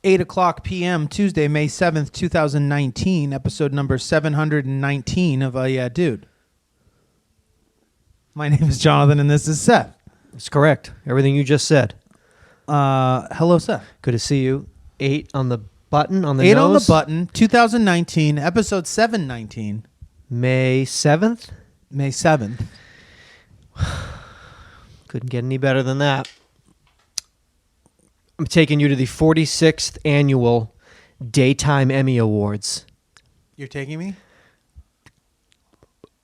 8 o'clock p.m. Tuesday, May 7th, 2019, episode number 719 of Yeah Dude. My name is Jonathan, and this is Seth. That's correct. Everything you just said. Hello, Seth. Good to see you. 8 on the button, on the 8 nose. on the button, 2019, episode 719. May 7th? May 7th. Couldn't get any better than that. I'm taking you to the 46th annual Daytime Emmy Awards. You're taking me?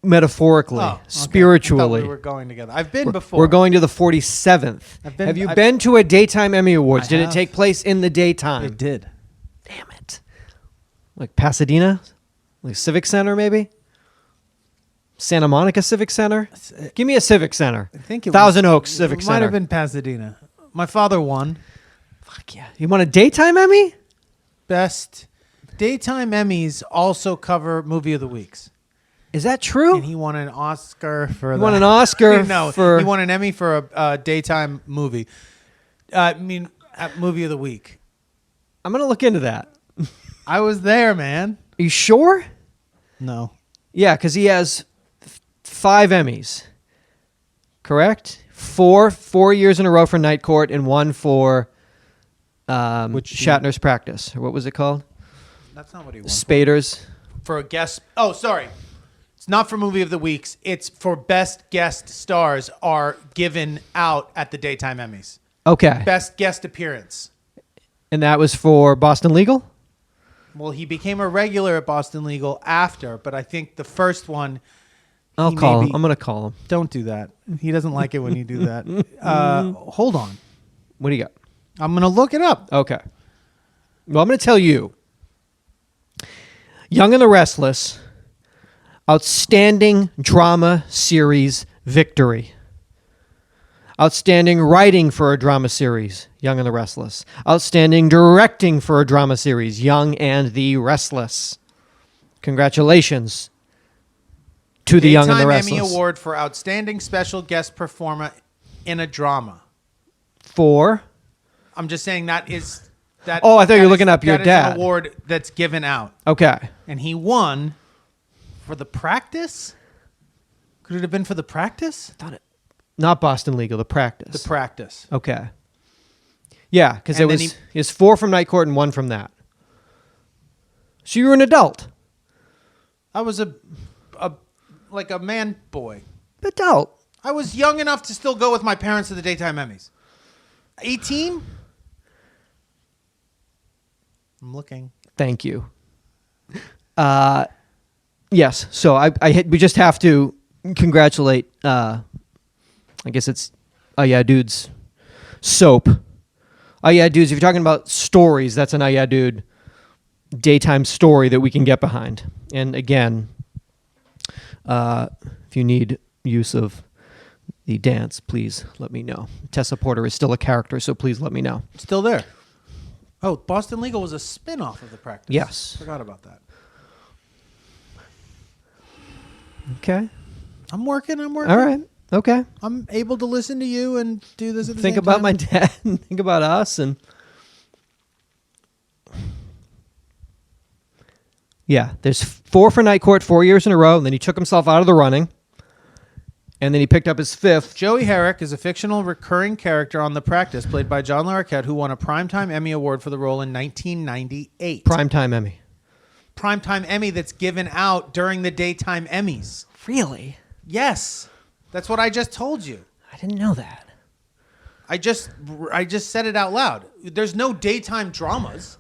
Metaphorically, okay. spiritually. I thought we were going together. I've been before. We're going to the 47th. Have you been to a Daytime Emmy Awards? Did it take place in the daytime? It did. Damn it. Like Pasadena? Like Civic Center, maybe? Santa Monica Civic Center? Give me a Civic Center. I think it Thousand Oaks Civic Center. Might have been Pasadena. My father won. Fuck yeah. You want a Daytime Emmy? Best Daytime Emmys also cover Movie of the Weeks. Is that true? And he won an Oscar for that. He won an Oscar No, for... he won an Emmy for a daytime movie. Movie of the Week. I'm going to look into that. I was there, man. Are you sure? No. Yeah, because he has 5 Emmys. Correct? 4 years in a row for Night Court and 1 for Shatner's Practice. Or what was it called? That's not what he won. Spaders. For a guest... Oh, sorry. It's not for Movie of the Weeks. It's for best guest stars are given out at the Daytime Emmys. Okay. Best guest appearance. And that was for Boston Legal? Well, he became a regular at Boston Legal after, but I think the first one... I'll call him. I'm going to call him. Don't do that. He doesn't like it when you do that. Hold on. What do you got? I'm going to look it up. Okay. Well, I'm going to tell you. Young and the Restless, outstanding drama series victory. Outstanding writing for a drama series, Young and the Restless. Outstanding directing for a drama series, Young and the Restless. Congratulations to the Young and the Restless. Daytime Emmy Award for Outstanding Special Guest Performer in a Drama. For? I'm just saying that is... Oh, I thought you were looking up your dad. dad. That is an award that's given out. Okay. And he won for The Practice? Could it have been for The Practice? Thought it. Not Boston Legal, The Practice. The Practice. Okay. Yeah, because it was 4 from Night Court and 1 from that. So you were an adult. I was a man boy. Adult. I was young enough to still go with my parents to the Daytime Emmys. 18? I'm looking. Thank you. Yes. So we just have to congratulate. I guess it's UhhYeahDude's soap. UhhYeahDudes. If you're talking about stories, that's an UhhYeahDude daytime story that we can get behind. And again, if you need use of the dance, please let me know. Tessa Porter is still a character, so please let me know. Still there. Oh, Boston Legal was a spin-off of The Practice. Yes. Forgot about that. Okay. I'm working. All right. Okay. I'm able to listen to you and do this at the Think same about time. my dad and think about us. And yeah, there's 4 for Night Court 4 years in a row. And then he took himself out of the running. And then he picked up his 5th. Joey Herrick is a fictional recurring character on The Practice, played by John Larroquette, who won a Primetime Emmy Award for the role in 1998. Primetime Emmy. Primetime Emmy that's given out during the Daytime Emmys. Really? Yes. That's what I just told you. I didn't know that. I just said it out loud. There's no daytime dramas.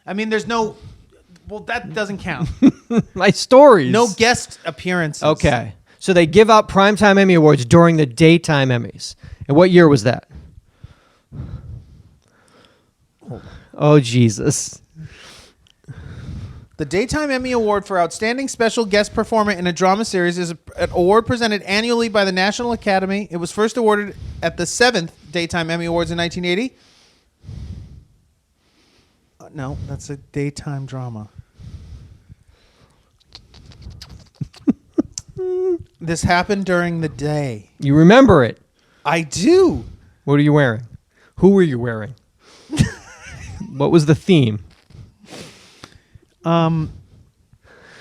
I mean, there's no... Well, that doesn't count. My stories. No guest appearances. Okay. So they give out Primetime Emmy Awards during the Daytime Emmys. And what year was that? Oh, Jesus. The Daytime Emmy Award for Outstanding Special Guest Performer in a Drama Series is an award presented annually by the National Academy. It was first awarded at the 7th Daytime Emmy Awards in 1980. No, that's a daytime drama. This happened during the day. You remember it. I do. What are you wearing? Who were you wearing? What was the theme? I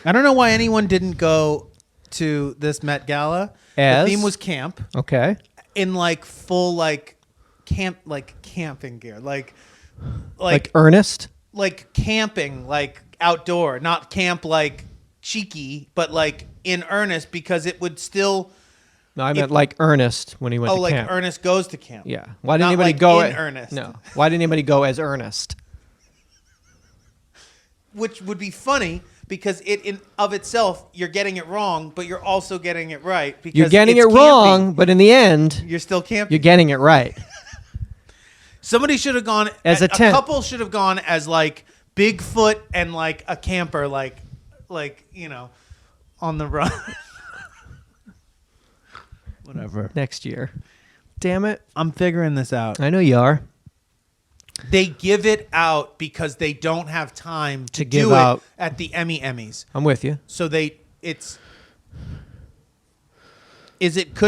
don't know why anyone didn't go to this Met Gala. As? The theme was camp. Okay. In like full like camping gear. Like earnest? Like camping, like outdoor, not camp like cheeky, but like in earnest, because it would still. No, I meant like Ernest when he went to like camp. Ernest goes to camp. Yeah. Why didn't Not anybody like go in earnest? No. Why didn't anybody go as Ernest? Which would be funny because it in of itself you're getting it wrong, but you're also getting it right because You're getting it it's wrong, camping. but in the end, You're still camping. you're getting it right. Somebody should have gone As a tent. couple should have gone as like Bigfoot and like a camper, like on the run. Whatever. Next year. Damn it. I'm figuring this out. I know you are. They give it out because they don't have time to give do out. it at the Emmys. I'm with you. So could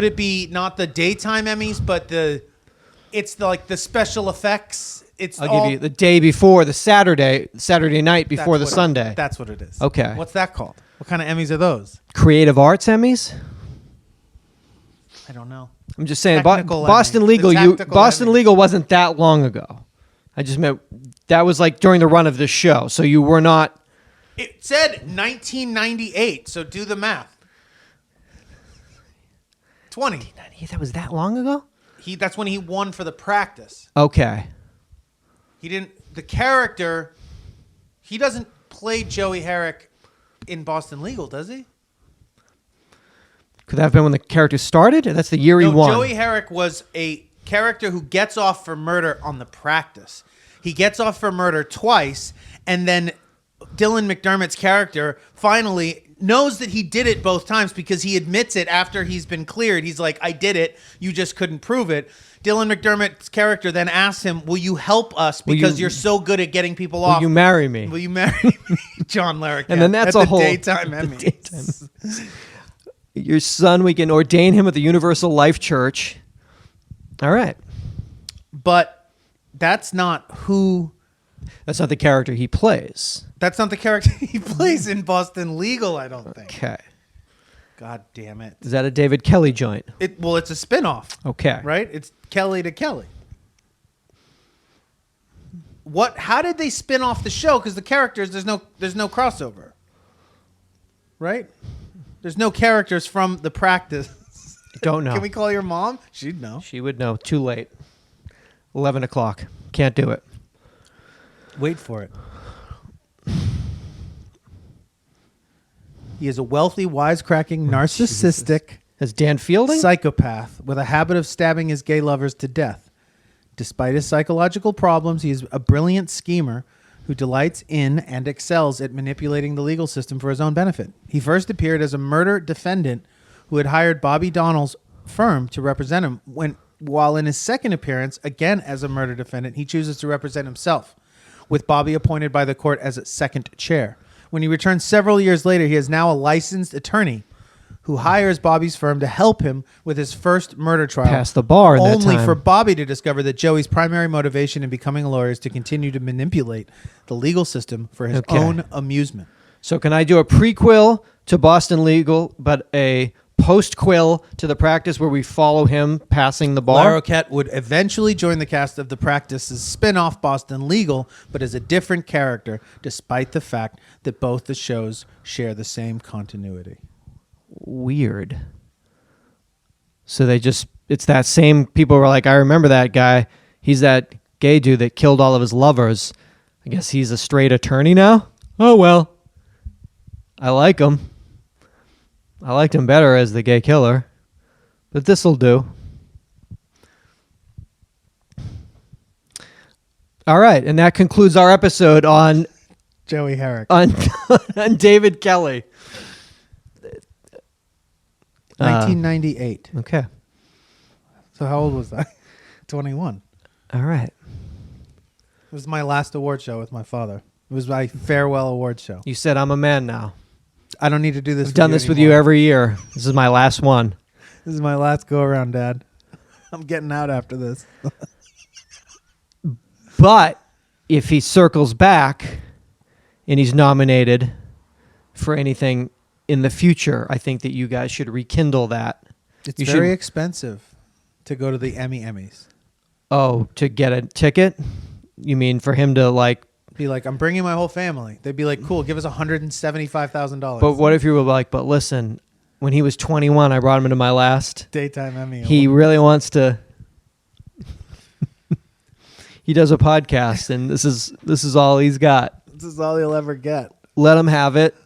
it be not the daytime Emmys, but like the special effects? I'll give you the day before, the Saturday night before the Sunday. That's what it is. Okay. What's that called? What kind of Emmys are those? Creative Arts Emmys? I don't know. I'm just saying, Technical Boston Emmys. Legal. The tactical Boston Emmys. Legal wasn't that long ago. I just meant that was like during the run of this show, so you were not. It said 1998, so do the math. 20. That was that long ago? That's when he won for The Practice. Okay. He didn't. The character. He doesn't play Joey Herrick in Boston Legal, does he? Could that have been when the character started? That's the year he won. Joey Herrick was a character who gets off for murder on The Practice. He gets off for murder twice, and then Dylan McDermott's character finally knows that he did it both times because he admits it after he's been cleared. He's like, I did it. You just couldn't prove it. Dylan McDermott's character then asks him, will you help us because you're so good at getting people off? Will you marry me? Will you marry me? John Larroquette. And then that's at a the whole daytime Emmys. Your son, we can ordain him at the Universal Life Church. All right. But that's not who... That's not the character he plays. That's not the character he plays in Boston Legal, I don't think. Okay. God damn it. Is that a David Kelly joint? Well, it's a spinoff. Okay. Right? It's Kelly to Kelly. How did they spin off the show? Because the characters, there's no crossover. Right? There's no characters from The Practice. Don't know. Can we call your mom? She'd know. She would know. Too late. 11 o'clock. Can't do it. Wait for it. He is a wealthy, wisecracking, narcissistic As Dan Fielding? psychopath with a habit of stabbing his gay lovers to death. Despite his psychological problems, he is a brilliant schemer who delights in and excels at manipulating the legal system for his own benefit. He first appeared as a murder defendant who had hired Bobby Donnell's firm to represent him. While in his second appearance, again as a murder defendant, he chooses to represent himself, with Bobby appointed by the court as a second chair. When he returns several years later, he is now a licensed attorney who hires Bobby's firm to help him with his first murder trial. Passed the bar in that only time. for Bobby to discover that Joey's primary motivation in becoming a lawyer is to continue to manipulate the legal system for his own amusement. So can I do a prequel to Boston Legal, but a post-quill to The Practice where we follow him passing the bar? Larroquette would eventually join the cast of The Practice's spin-off Boston Legal, but as a different character, despite the fact that both the shows share the same continuity. Weird. So it's that same people were like, I remember that guy. He's that gay dude that killed all of his lovers. I guess he's a straight attorney now? Oh, well. I like him. I liked him better as the gay killer. But this'll do. All right, and that concludes our episode on Joey Herrick. on David Kelly. 1998. Okay. So how old was I? 21. All right. It was my last award show with my father. It was my farewell award show. You said I'm a man now. I don't need to do this. I've done this with you every year. This is my last one. This is my last go around, Dad. I'm getting out after this. But if he circles back and he's nominated for anything in the future, I think that you guys should rekindle that. It's very expensive to go to the Emmys. Oh, to get a ticket? You mean for him to like be like, I'm bringing my whole family? They'd be like, cool, give us $175,000. But what if you were like, but listen, when he was 21, I brought him into my last daytime Emmy. He really wants to. He does a podcast, and this is all he's got. This is all he'll ever get. Let him have it.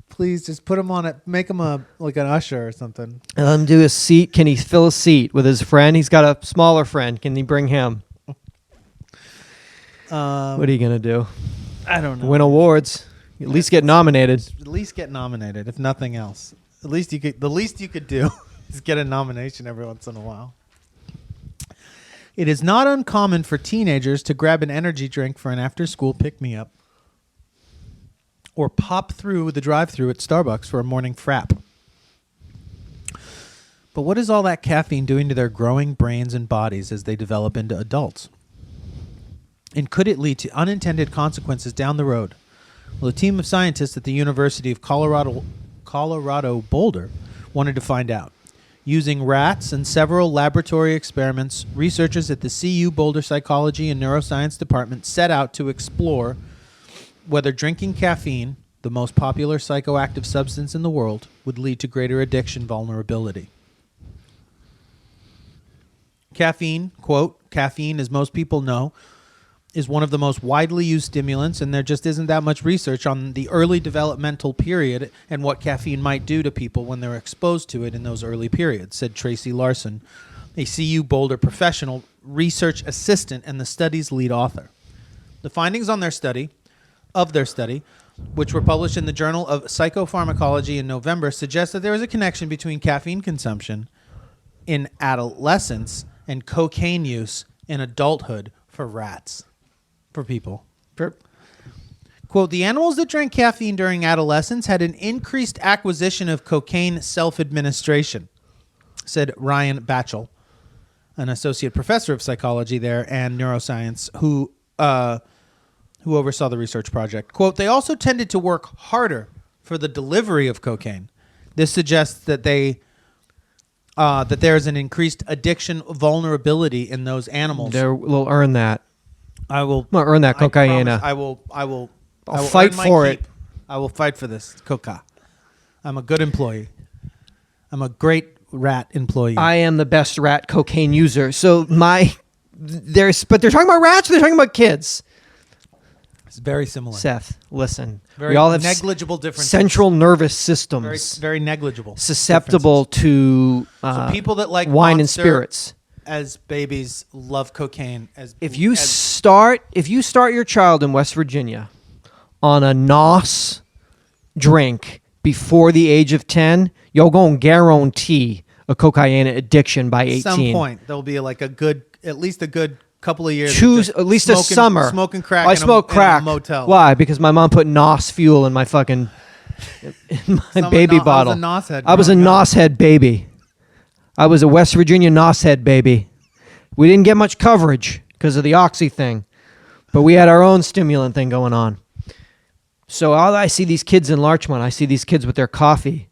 Please just put him on it. Make him like an usher or something. And let him do a seat. Can he fill a seat with his friend? He's got a smaller friend. Can he bring him? What are you gonna do? I don't know. Win awards. At least get nominated. At least get nominated, if nothing else. At least you could. The least you could do is get a nomination every once in a while. It is not uncommon for teenagers to grab an energy drink for an after-school pick-me-up, or pop through the drive-thru at Starbucks for a morning frap. But what is all that caffeine doing to their growing brains and bodies as they develop into adults? And could it lead to unintended consequences down the road? Well, a team of scientists at the University of Colorado Boulder wanted to find out. Using rats and several laboratory experiments, researchers at the CU Boulder Psychology and Neuroscience Department set out to explore whether drinking caffeine, the most popular psychoactive substance in the world, would lead to greater addiction vulnerability. Caffeine, quote, caffeine, as most people know, is one of the most widely used stimulants, and there just isn't that much research on the early developmental period and what caffeine might do to people when they're exposed to it in those early periods, said Tracy Larson, a CU Boulder professional research assistant and the study's lead author. The findings on their study, which were published in the Journal of Psychopharmacology in November, suggest that there is a connection between caffeine consumption in adolescence and cocaine use in adulthood for rats. For people. Quote, the animals that drank caffeine during adolescence had an increased acquisition of cocaine self-administration, said Ryan Batchel, an associate professor of psychology there and neuroscience who oversaw the research project. Quote, they also tended to work harder for the delivery of cocaine. This suggests that that there is an increased addiction vulnerability in those animals. They'll earn that. I will earn that cocaine. I'll fight for it. I will fight for this coca. I'm a good employee. I'm a great rat employee. I am the best rat cocaine user. So but they're talking about rats or they're talking about kids? It's very similar. Seth, listen. Very we all have negligible differences. Central nervous systems. Very negligible. Susceptible to so people that like wine Monster and spirits. As babies love cocaine. If you start your child in West Virginia on a NOS drink before the age of 10, you're going to guarantee a cocaine addiction by 18. At some point, there'll be like at least a good couple of years. Choose at least a summer. Smoking crack. I smoke crack. In a motel. Why? Because my mom put NOS fuel in my fucking baby bottle. I was a NOS head baby. I was a West Virginia NOS head baby. We didn't get much coverage because of the oxy thing, but we had our own stimulant thing going on. So I see these kids in Larchmont. I see these kids with their coffee,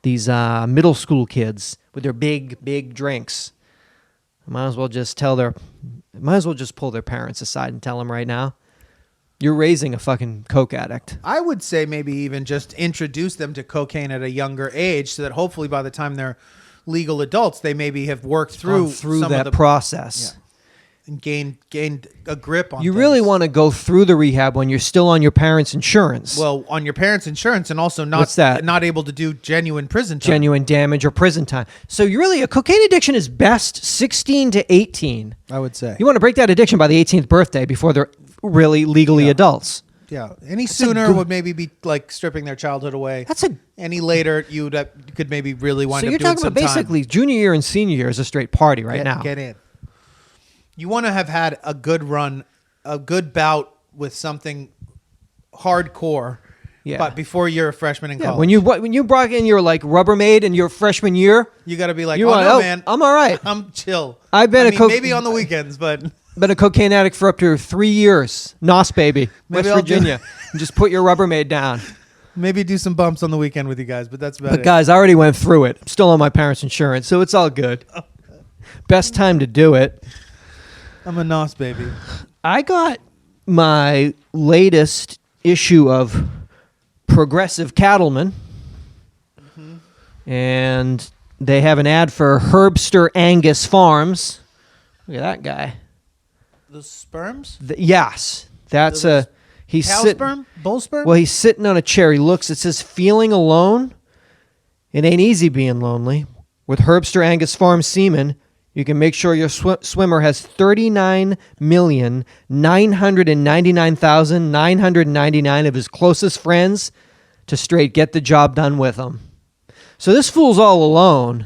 these middle school kids with their big drinks. Might as well just pull their parents aside and tell them right now, you're raising a fucking coke addict. I would say maybe even just introduce them to cocaine at a younger age so that hopefully by the time they're legal adults, they maybe have worked through some that of the process. Yeah, and gained a grip on You things. really want to go through the rehab when you're still on your parents' insurance. Well, on your parents' insurance and also not able to do genuine prison time. Genuine damage or prison time. So a cocaine addiction is best 16 to 18. I would say. You want to break that addiction by the 18th birthday before they're really legally adults. Yeah. Any sooner would maybe be like stripping their childhood away. Any later, you could maybe really wind up doing some time. So you're talking about basically junior year and senior year is a straight party now. Get in. You want to have had a good run, a good bout with something hardcore. Yeah. But before you're a freshman in college. When you brought in your like Rubbermaid in your freshman year, you got to be like, man, I'm all right. I'm chill. Maybe on the weekends, but Been a cocaine addict for up to 3 years. Nos, baby. Maybe West I'll do- Virginia. And just put your Rubbermaid down. Maybe do some bumps on the weekend with you guys, but that's about But it. guys, I already went through it. I'm still on my parents' insurance, so it's all good. Best time to do it. I'm a nos baby. I got my latest issue of Progressive Cattleman, and they have an ad for Herbster Angus Farms. Look at that guy. The sperms? Yes, that's Those a he's Cow sitting. sperm? Bull sperm? Well, he's sitting on a chair. He looks. It says, "Feeling alone? It ain't easy being lonely. With Herbster Angus Farm semen, you can make sure your swimmer has 39,999,999 of his closest friends to straight get the job done with him." So this fool's all alone.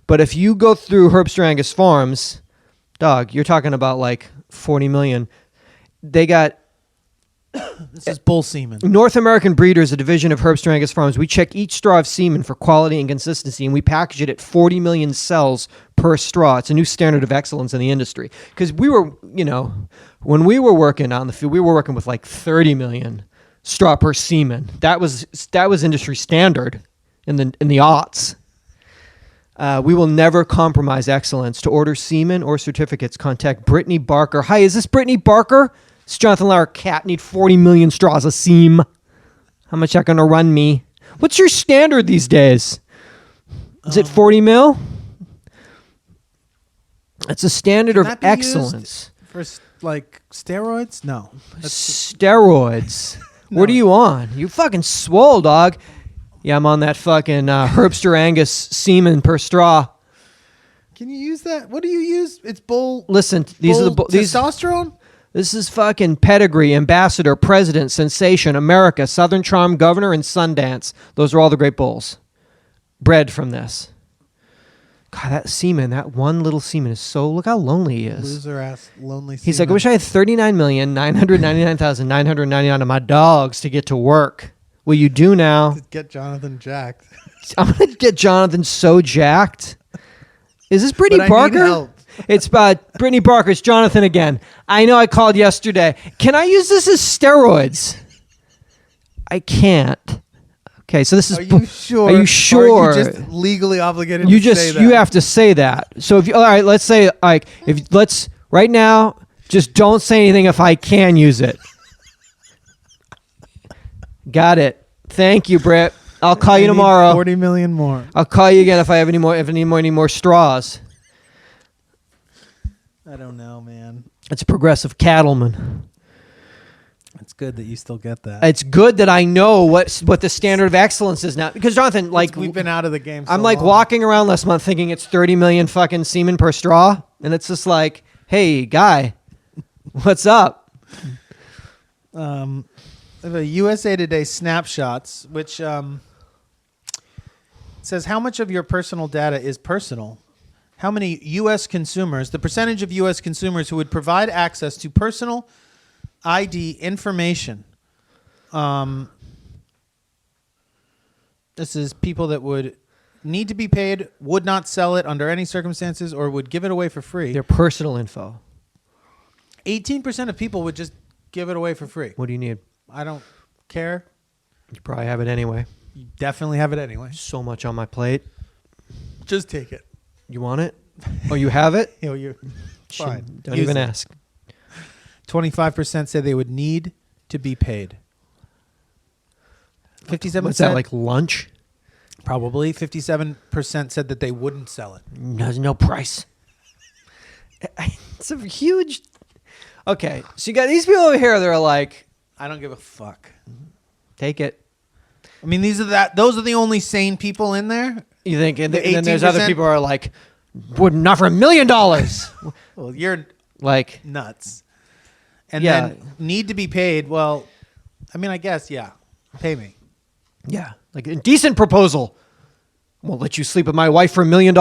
But if you go through Herbster Angus Farms, dog, you're talking about like 40 million. They got This is bull semen. North American Breeders, a division of Herbster Angus Farms. We check each straw of semen for quality and consistency, and we package it at 40 million cells per straw. It's a new standard of excellence in the industry. Because we were, when we were working on the field, we were working with like 30 million straw per semen. That was industry standard in the aughts. We will never compromise excellence. To order semen or certificates, contact Brittany Barker. Hi, is this Brittany Barker? It's Jonathan Lauer Cat. Need 40 million straws of seam. How much that gonna run me? What's your standard these days? Is it 40 mil? It's a standard of that be excellence. For like steroids? No. Steroids. What are you on? You fucking swole, dog. Yeah, I'm on that fucking Herbster Angus semen per straw. Can you use that? What do you use? It's bull. Listen, these are the these. testosterone? This is fucking Pedigree, Ambassador, President, Sensation, America, Southern Charm, Governor, and Sundance. Those are all the great bulls. Bred from this. God, that semen, that one little semen is so... Look how lonely he is. Loser ass, lonely semen. He's like, I wish I had 39,999,999 of my dogs to get to work. Well, you do now. Get Jonathan jacked. I'm going to get Jonathan so jacked. Is this Brittany But I need Barker? help. It's Brittany Barker. It's Jonathan again. I know I called yesterday. Can I use this as steroids? I can't. Okay, so this is... Are you sure? Are you sure? Or are you just legally obligated You to just say that? you have to say that. So if you, all right, let's say like if let's right now just don't say anything if I can use it. Got it. Thank you, Britt. I'll call you I need tomorrow. 40 million more. I'll call you again if I have any more straws. I don't know, man. It's Progressive Cattleman. It's good that you still get that. It's good that I know what the standard of excellence is now because Jonathan, like We've been out of the game. I'm so like long. walking around last month thinking it's 30 million fucking semen per straw, and it's just like, hey, guy, what's up? I have a USA Today snapshots, which says how much of your personal data is personal. How many U.S. consumers, the percentage of U.S. consumers who would provide access to personal ID information. This is people that would need to be paid, would not sell it under any circumstances, or would give it away for free. Their personal info. 18% of people would just give it away for free. What do you need? I don't care. You probably have it anyway. You definitely have it anyway. So much on my plate. Just take it. You want it? Oh, you have it? You're fine. Don't Use even it. ask. 25% say they would need to be paid. 57%. What's that, like lunch? Probably. 57% said that they wouldn't sell it. There's no price. It's a huge... Okay, so you got these people over here that are like, I don't give a fuck. take it. I mean, those are the only sane people in there. You think, and The then there's other 18%? people who are like, would not for $1 million. Well, you're Like, nuts. And Yeah. then need to be paid. Well, I mean, I guess, yeah. Pay me. yeah, like a decent proposal. Won't let you sleep with my wife for $1 million.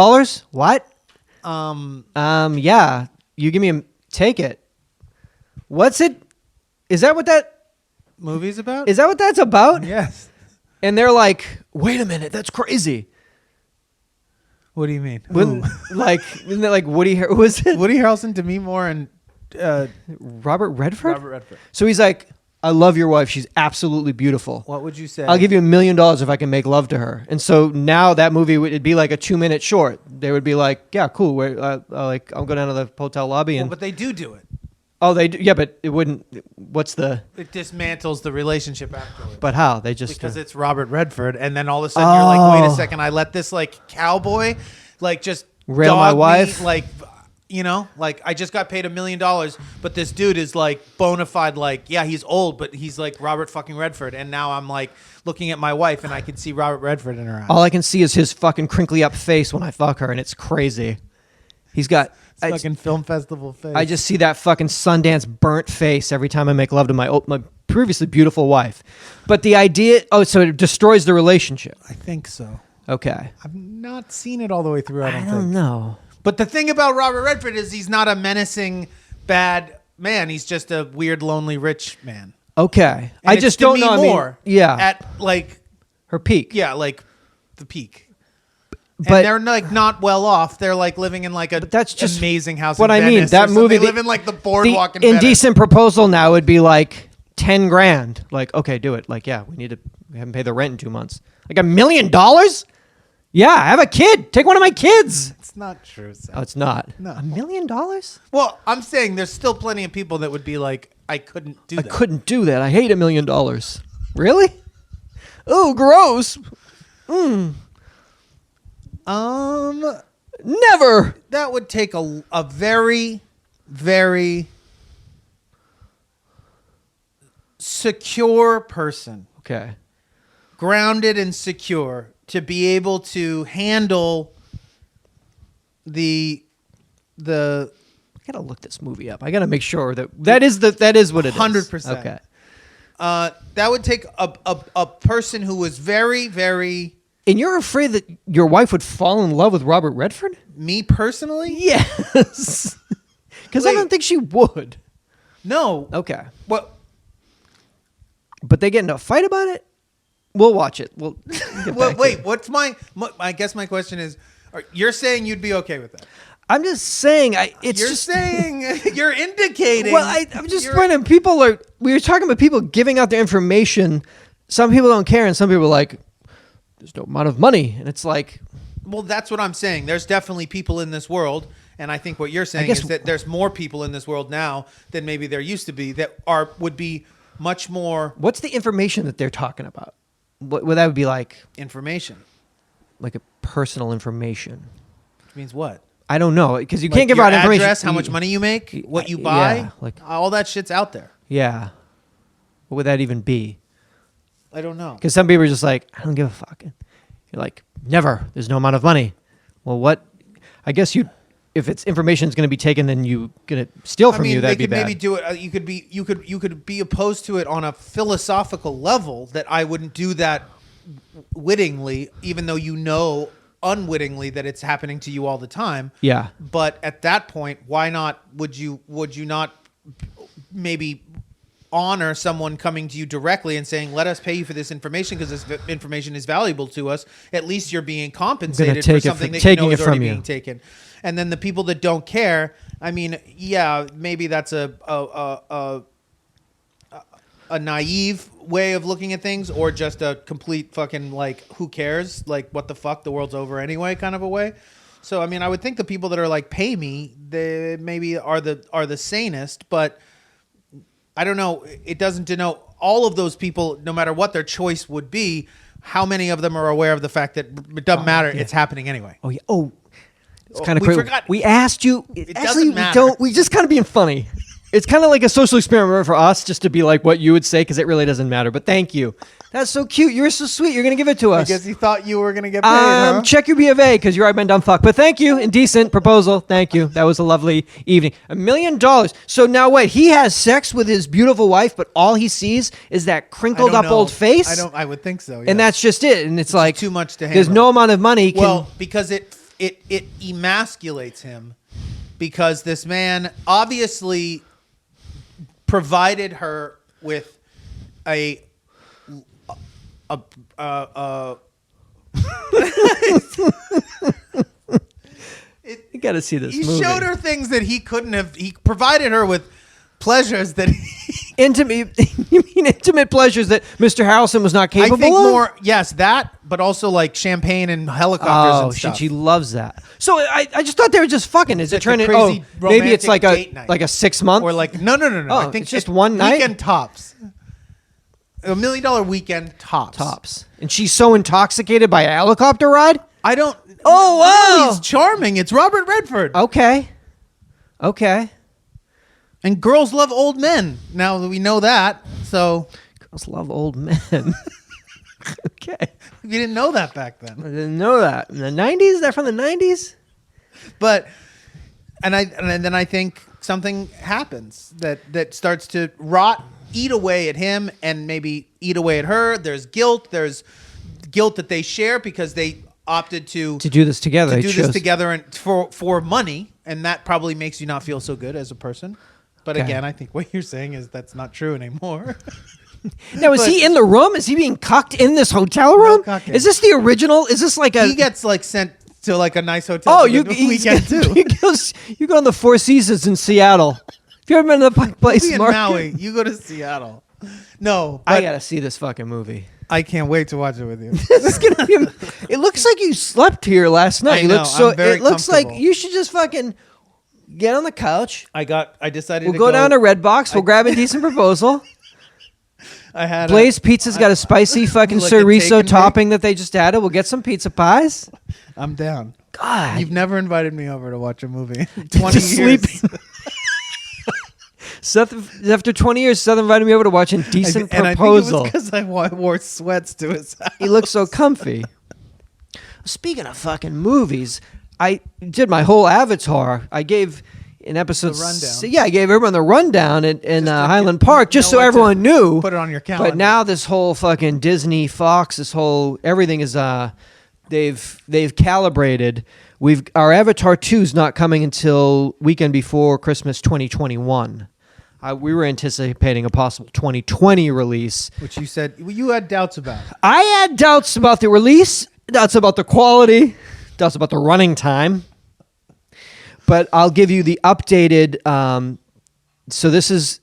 What? Yeah. You give me take it. What's it? Is that what that Movies about? is? That what that's about? Yes. And they're like, wait a minute, that's crazy. What do you mean? When, Who? like, isn't that like Woody? Who was it? Woody Harrelson, Demi Moore, and Robert Redford? Robert Redford. So he's like, I love your wife. She's absolutely beautiful. What would you say? I'll give you $1 million if I can make love to her. And so now that movie it'd be like a 2-minute short. They would be like, yeah, cool. I'll go down to the hotel lobby and. Well, but they do it. Oh, they do. Yeah, but it wouldn't. What's the? It dismantles the relationship afterwards. But how? They just because it's Robert Redford, and then all of a sudden you're like, wait a second, I let this like cowboy, like just rail dog my wife, me, like. You know, like I just got paid $1 million, but this dude is like bona fide, like, yeah, he's old, but he's like Robert fucking Redford. And now I'm like looking at my wife and I can see Robert Redford in her eyes. All I can see is his fucking crinkly up face when I fuck her, and it's crazy. He's got fucking film festival face. I just see that fucking Sundance burnt face every time I make love to my previously beautiful wife. But the idea, so it destroys the relationship. I think so. Okay. I've not seen it all the way through. I don't think. know. But the thing about Robert Redford is he's not a menacing, bad man. He's just a weird, lonely, rich man. Okay. And I just don't know. More yeah. At like her peak. Yeah, like the peak. But and they're like not well off. They're like living in like a that's just amazing house. What in I mean, Venice that movie. They live in like the boardwalk in indecent proposal now would be like 10 grand. Like, okay, do it. Like, yeah, we haven't paid the rent in 2 months. Like $1 million? Yeah, I have a kid. Take one of my kids. It's not true, Seth. Oh, it's not. No. $1 million? Well, I'm saying there's still plenty of people that would be like, I couldn't do that. I couldn't do that. I hate $1 million. Really? Oh, gross. Never. That would take a very, very secure person. Okay. Grounded and secure to be able to handle the I gotta look this movie up. I gotta make sure that is what it is. 100%. Okay. That would take a person who was very, very. And you're afraid that your wife would fall in love with Robert Redford? Me personally? Yes. Because I don't think she would. No. Okay. What? But they get into a fight about it? We'll watch it. We'll get Well, back wait. to it. What's I guess my question is, you're saying you'd be okay with that? I'm just saying. You're indicating. Well, I'm just pointing. We were talking about people giving out their information. Some people don't care, and some people are like, there's no amount of money. And it's like. Well, that's what I'm saying. There's definitely people in this world. And I think what you're saying is that there's more people in this world now than maybe there used to be that would be much more. What's the information that they're talking about? What that would be like? Information. Like a personal information. Which means what? I don't know, because you Like can't give your out information. Address, how much money you make, what you buy, yeah, like all that shit's out there. Yeah. What would that even be? I don't know. Because some people are just like, I don't give a fuck. You're like, never. There's no amount of money. Well, what? I guess if it's information is going to be taken, then you going to steal from you. That'd be bad. Maybe do it. You could be opposed to it on a philosophical level. That I wouldn't do that wittingly, even though you know unwittingly that it's happening to you all the time. Yeah. But at that point, why not? Would you not maybe honor someone coming to you directly and saying, let us pay you for this information because this information is valuable to us? At least you're being compensated for something that you know is already being taken. And then the people that don't care, I mean, yeah, maybe that's a naive way of looking at things, or just a complete fucking like, who cares? Like, what the fuck? The world's over anyway, kind of a way. So, I mean, I would think the people that are like, pay me, they maybe are the sanest, but I don't know. It doesn't denote all of those people, no matter what their choice would be. How many of them are aware of the fact that it doesn't matter? Yeah. It's happening anyway. Oh yeah. Oh, it's kind of crazy. Forgot. We asked you. It actually, doesn't matter. We just kind of being funny. It's kind of like a social experiment for us, just to be like what you would say, because it really doesn't matter. But thank you. That's so cute. You're so sweet. You're going to give it to us. I guess you thought you were going to get paid, huh? Check your B of A, because you're already been done fuck. But thank you. Indecent proposal. Thank you. That was a lovely evening. $1 million. So now wait, he has sex with his beautiful wife, but all he sees is that crinkled up old face? I would think so, yes. And that's just it. And it's like too much to handle. There's no amount of money. Well, because it emasculates him, because this man obviously provided her with a You got to see this He movie. showed her things that he couldn't have. He provided her with pleasures that Intimate. You mean intimate pleasures that Mr. Harrelson was not I capable think of? more. Yes, that, but also like champagne and helicopters Oh and shit, stuff. she loves that. So I just thought they were just fucking. Is it like a turning? crazy Maybe it's like romantic date night. a 6 month Or like no. Oh, I think it's just one night? Weekend tops. $1 million weekend tops. tops, and she's so intoxicated by a helicopter ride. I don't. Oh, wow. no, he's charming. It's Robert Redford. Okay. And girls love old men. Now that we know that, so Girls love old men. Okay. you didn't know that back I then. didn't know that. In the 90s? They're from the 90s? But and then I think something happens that starts to eat away at him, and maybe eat away at her. There's guilt. There's guilt that they share because they opted to Do this together. do this together and for money, and that probably makes you not feel so good as a person. But Okay. again, I think what you're saying is that's not true anymore. Now, is he in the room? Is he being cucked in this hotel room? cucking. Is this the original? Is this like a... He gets like sent to like a nice hotel. Oh, for you the weekend too. You go on the Four Seasons in Seattle. Have you ever been to the Pike Place Be in Market? Maui. You go to Seattle. No, I but gotta see this fucking movie. I can't wait to watch it with you. This is gonna be. It looks like you slept here last night. I You know, look so. I'm very It looks like comfortable. you should just fucking get on the couch. I decided We'll to go down to Redbox. We'll grab a decent proposal. I had Blaze Pizza's got a spicy fucking Like a chorizo taken topping that they just added. We'll get some pizza pies. I'm down. God, You've never invited me over to watch a movie. 20 Just years. sleeping. Seth, after 20 years, Seth invited me over to watch Indecent And Proposal. I think it was because I wore sweats to his house. He looks so comfy. Speaking of fucking movies, I did my whole Avatar. I gave an episode. The rundown. Yeah, I gave everyone the rundown in Just to Highland Park, just know so what to everyone knew. Put it on your calendar. But now this whole fucking Disney, Fox, this whole everything is they've calibrated. Our Avatar 2 is not coming until weekend before Christmas 2021. We were anticipating a possible 2020 release. Which you said you had doubts about. I had doubts about the release, doubts about the quality, doubts about the running time. But I'll give you the updated. So this is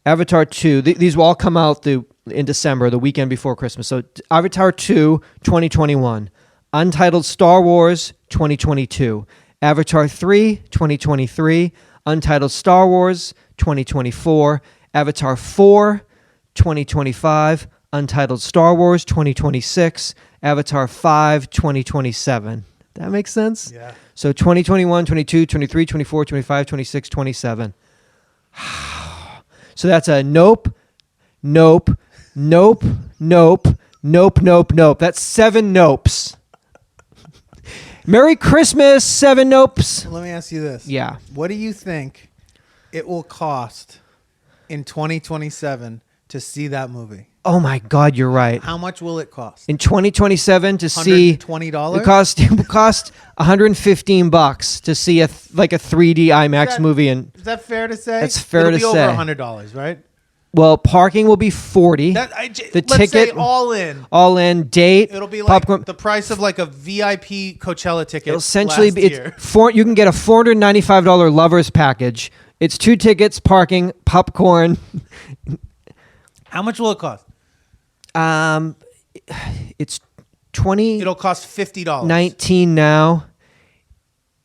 Avatar 2. These will all come out in December, the weekend before Christmas. So Avatar 2, 2021. Untitled Star Wars, 2022. Avatar 3, 2023. Untitled Star Wars, 2024. Avatar 4, 2025. Untitled Star Wars, 2026. Avatar 5, 2027. That makes sense? Yeah. So 2021, 22, 23, 24, 25, 26, 27. So that's a nope, nope, nope, nope, nope, nope, nope. That's 7 nopes. Merry Christmas, 7 nopes. Let me ask you this. Yeah. What do you think it will cost in 2027 to see that movie? Oh my God, you're right. How much will it cost? In 2027 to see $120? it will cost $115 to see a 3D IMAX that- movie. And Is that fair to say? That's fair It'll to be say. over $100, right? well, parking will be $40. The The let's say ticket- all in. all in date. It'll be like popcorn. the price of like a VIP Coachella ticket. It'll essentially last be year. you can get a $495 lovers package. It's 2 tickets, parking, popcorn. How much will it cost? It's 20. It'll cost $50. 19 now.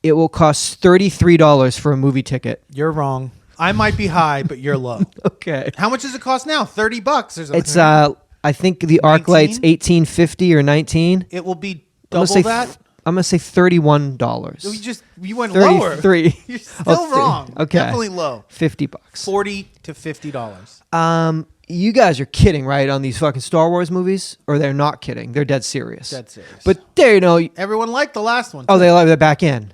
It will cost $33 for a movie ticket. You're wrong. I might be high, but you're low. Okay. How much does it cost now? $30 or something. It's I think the arc 19? light's $18.50 or $19. It will be I'm double gonna say that. I'm gonna say $31. You went lower. 33. You're still Oh, wrong. okay. Definitely low. $50. $40 to $50. You guys are kidding, right, on these fucking Star Wars movies? Or they're not kidding. They're dead serious. Dead serious. But there, Everyone liked the last one. oh, too. they're back in.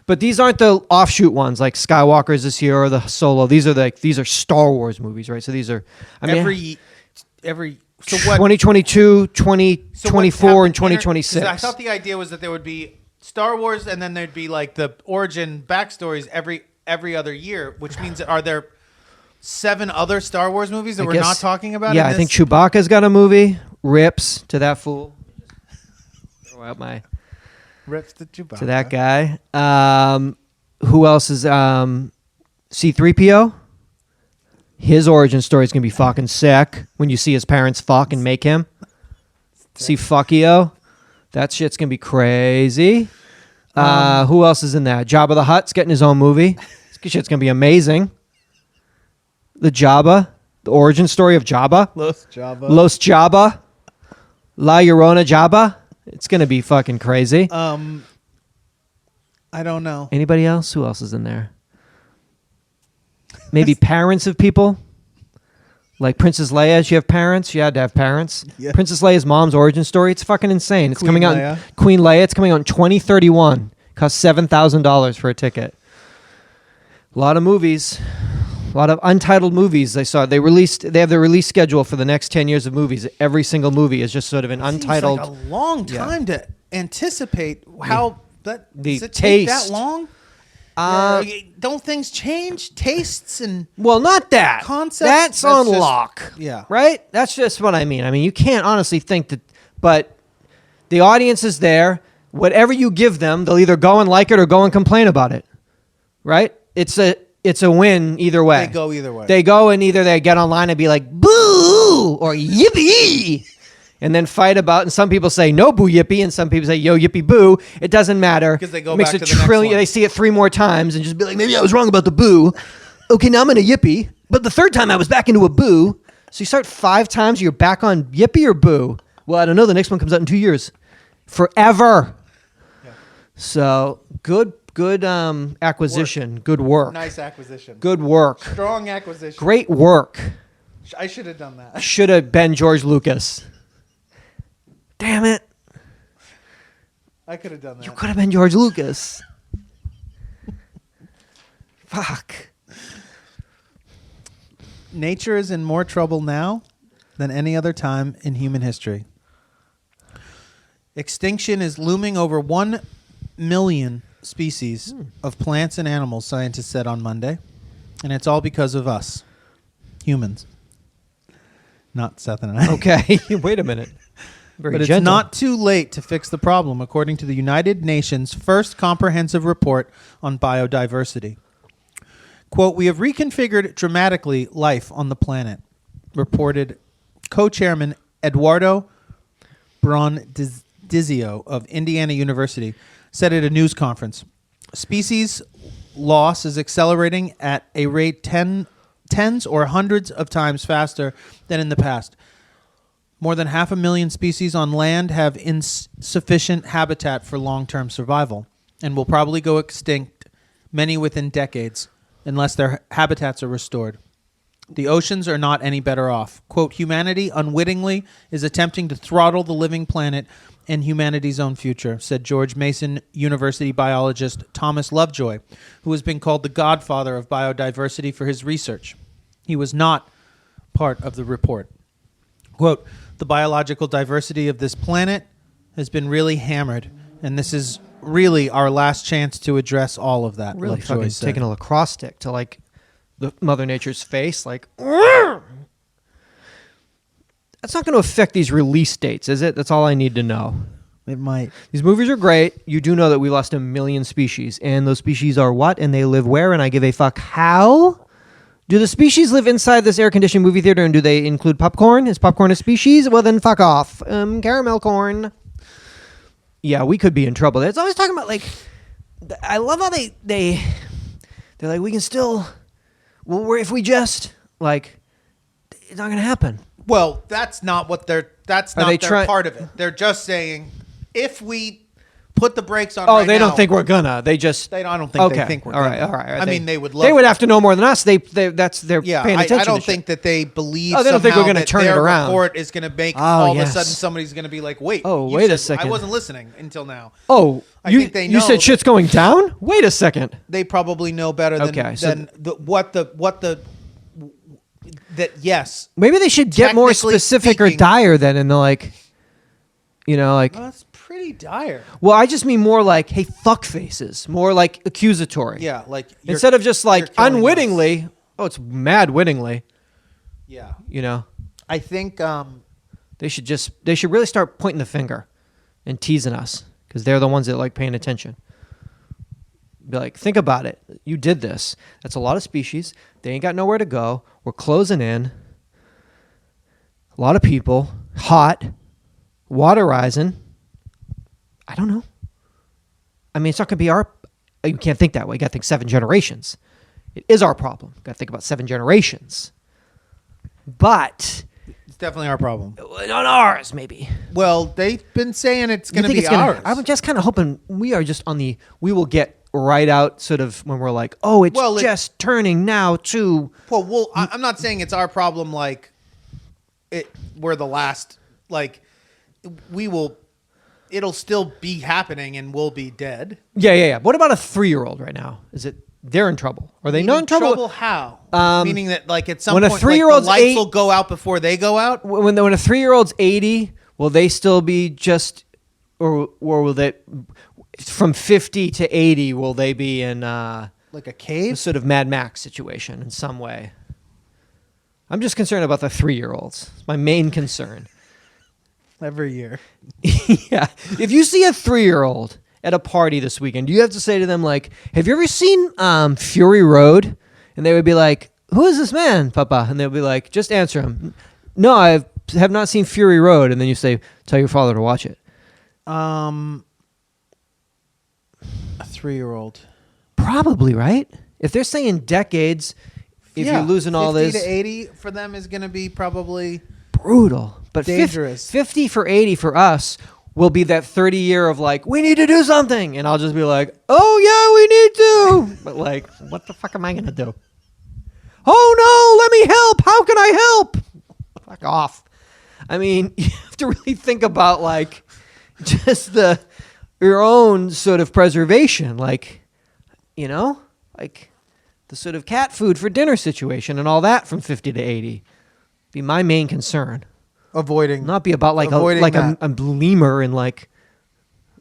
But these aren't the offshoot ones like Skywalker's this year or the Solo. These are Star Wars movies, right? So these are every. So what? 2022, So what 2024, and happened inter- 2026. 'cause I thought the idea was that there would be Star Wars, and then there'd be like the origin backstories every other year, which means are there 7 other Star Wars movies that I we're guess- not talking about? Yeah, in I think this? Chewbacca's got a movie. Rips to that fool. Throw out my. Rips to Chewbacca. To that guy. Who else is C-3PO? His origin story is going to be fucking sick when you see his parents fuck and make him. See Fuckio? That shit's going to be crazy. Who else is in that? Jabba the Hutt's getting his own movie. This shit's going to be amazing. The Jabba. The origin story of Jabba. Los Jabba. Los Jabba. La Llorona Jabba. It's going to be fucking crazy. I don't know. Anybody else? Who else is in there? Maybe parents of people? Like Princess Leia, she have parents? She had to have parents. Yeah. Princess Leia's mom's origin story, it's fucking insane. It's Queen coming out Leia. Queen Leia, it's coming out in 2031. Costs $7,000 for a ticket. A lot of movies. A lot of untitled movies I saw. They have their release schedule for the next 10 years of movies. Every single movie is just sort of an untitled. Seems like a long time to anticipate how that the does it take that taste. long? Don't things change? Tastes and Well, not that. Concepts? That's That's on just- lock. yeah. Right? That's just what I mean. I mean, you can't honestly think that, but the audience is there. Whatever you give them, they'll either go and like it or go and complain about it. Right? It's a win either way. They go either way. They go and either they get online and be like, boo, or yippee, and then fight about, and some people say no boo yippee, and some people say yo yippee boo. It doesn't matter. Because they go Makes back a to the next trillion. one. They see it 3 more times and just be like, maybe I was wrong about the boo. Okay, now I'm in a yippee. But the 3rd time I was back into a boo. So you start 5 times, you're back on yippee or boo. Well, I don't know. The next one comes out in 2 years. Forever. Yeah. So good acquisition. Good work. Nice acquisition. Good work. Strong acquisition. Great work. I should have done that. Should have been George Lucas. Damn it. I could have done that. You could have been George Lucas. Fuck. Nature is in more trouble now than any other time in human history. Extinction is looming over 1 million species of plants and animals, scientists said on Monday. And it's all because of us, humans. Not Seth and I. Okay. Wait a minute. Very But it's gentle. not too late to fix the problem, according to the United Nations' first comprehensive report on biodiversity. Quote, we have reconfigured dramatically life on the planet, reported co-chairman Eduardo Brondizio of Indiana University, said at a news conference. Species loss is accelerating at a rate tens or hundreds of times faster than in the past. More than 500,000 species on land have insufficient habitat for long-term survival and will probably go extinct, many within decades, unless their habitats are restored. The oceans are not any better off. Quote, humanity unwittingly is attempting to throttle the living planet and humanity's own future, said George Mason University biologist Thomas Lovejoy, who has been called the godfather of biodiversity for his research. He was not part of the report. Quote, the biological diversity of this planet has been really hammered, and this is really our last chance to address all of that. really Lovejoy fucking said. taking a lacrosse stick to like the Mother Nature's face. Like, that's not going to affect these release dates, is it? That's all I need to know. It might. These movies are great. You do know that we lost 1 million species. And those species are what? And they live where? And I give a fuck how? Do the species live inside this air-conditioned movie theater, and do they include popcorn? Is popcorn a species? Well, then fuck off. Caramel corn. Yeah, we could be in trouble. It's always talking about, like, I love how they're like, we can still, well, if we just, like, it's not going to happen. Well, that's not what that's Are not they their part of it. They're just saying, if we put the brakes on Oh, right they now, don't think we're gonna. They just. I don't think okay. they think we're all right. gonna. All right. I mean, they would love. They would have to know more than us. They're paying attention. I don't to think shit. that they believe. Oh, they don't think somehow we're gonna that turn it their around. report is going to make Oh, all of a yes. sudden somebody's going to be like, wait. Oh, you wait a said- second. I wasn't listening until now. Oh, I you, think they you know said that- shit's going down. Wait a second. They probably know better than Okay, so that. Yes, Maybe they should get more Technically specific or speaking- dire than in the like. You know, like. well, that's pretty dire. Well, I just mean more like, hey, fuck faces. More like accusatory. Yeah, like you're- Instead of just you're like killing us. unwittingly. Oh, it's mad wittingly. Yeah, You know. I think. They should really start pointing the finger and teasing us, because they're the ones that like paying attention. Be like, think about it. You did this. That's a lot of species. They ain't got nowhere to go. We're closing in. A lot of people. Hot. Water rising. I don't know. I mean, it's not going to be our... You can't think that way. You got to think 7 generations. It is our problem. You got to think about 7 generations. But... It's definitely our problem. Not ours, maybe. Well, they've been saying it's going to be ours. I'm just kind of hoping we are just on the... We will get right out sort of when we're like, oh, it's just turning now to... Well, I'm not saying it's our problem like we're the last... Like, we will... It'll still be happening and we'll be dead. Yeah. What about a 3-year-old right now? Is it... They're in trouble. Are they not in trouble? How? Meaning that, like, at some when point, a 3-year-old's like, the lights will go out before they go out? When a 3-year-old's 80, will they still be just... Or will they... From 50 to 80, will they be in... like a cave? A sort of Mad Max situation in some way. I'm just concerned about the 3-year-olds. It's my main concern. Every year. Yeah. If you see a 3-year-old at a party this weekend, do you have to say to them, like, have you ever seen Fury Road? And they would be like, who is this man, Papa? And they'll be like, just answer him. No, I have not seen Fury Road. And then you say, tell your father to watch it. A 3-year-old. Probably, right? If they're saying decades, if you're losing all this. 50 to 80 for them is going to be probably brutal. But dangerous. 50 for 80 for us will be that 30 year of like, we need to do something. And I'll just be like, oh, yeah, we need to. But like, what the fuck am I going to do? Oh, no, let me help. How can I help? Fuck off. I mean, you have to really think about like just your own sort of preservation. Like, you know, like the sort of cat food for dinner situation and all that from 50 to 80 be my main concern. Avoiding. Not be about like a that. lemur and like,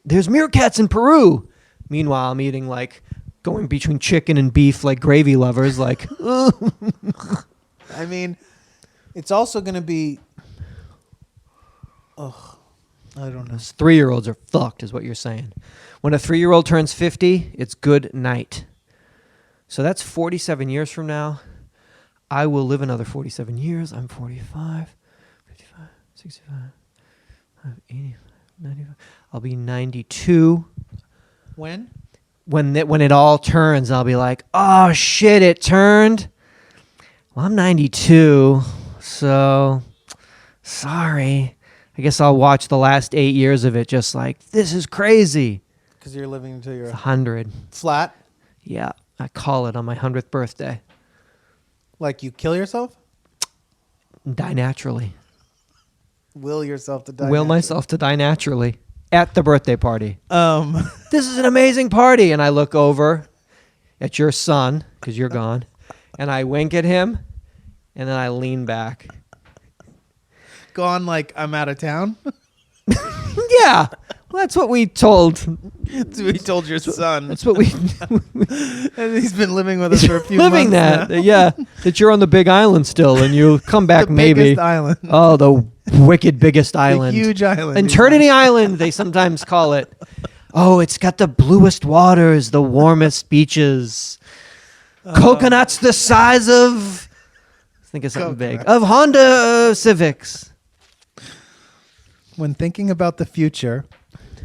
there's meerkats in Peru. Meanwhile, I'm eating like going between chicken and beef like gravy lovers. Like, I mean, it's also going to be. Ugh, I don't know. 3-year-olds are fucked, is what you're saying. When a 3-year-old turns 50, it's good night. So that's 47 years from now. I will live another 47 years. I'm 45, 55, 65, 80, 95. I'll be 92. When? When it all turns, I'll be like, oh, shit, it turned. Well, I'm 92, so sorry. I guess I'll watch the last 8 years of it just like, this is crazy. Because you're living until you're 100. Flat? Yeah, I call it on my 100th birthday. Like you kill yourself? Die naturally. Will yourself to die Will naturally. myself to die naturally at the birthday party. This This is an amazing party. And I look over at your son, because you're gone, and I wink at him, and then I lean back. Gone like I'm out of town? Yeah. Well, that's what we told. That's what we told your son. That's what we... And he's been living with us for a few living months that. now. Yeah. That you're on the big island still, and you come back The maybe. biggest island. Oh, the wicked biggest island. The huge island. Eternity Island, they sometimes call it. Oh, it's got the bluest waters, the warmest beaches. Coconuts the size of... Think of something big. Of Honda Civics. When thinking about the future,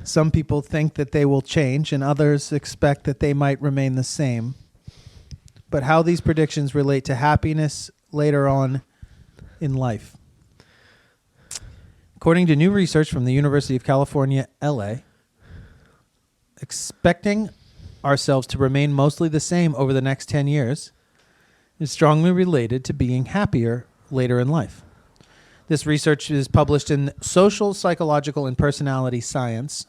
some people think that they will change and others expect that they might remain the same. But how these predictions relate to happiness later on in life. According to new research from the University of California, LA, expecting ourselves to remain mostly the same over the next 10 years is strongly related to being happier later in life. This research is published in Social, Psychological, and Personality Science.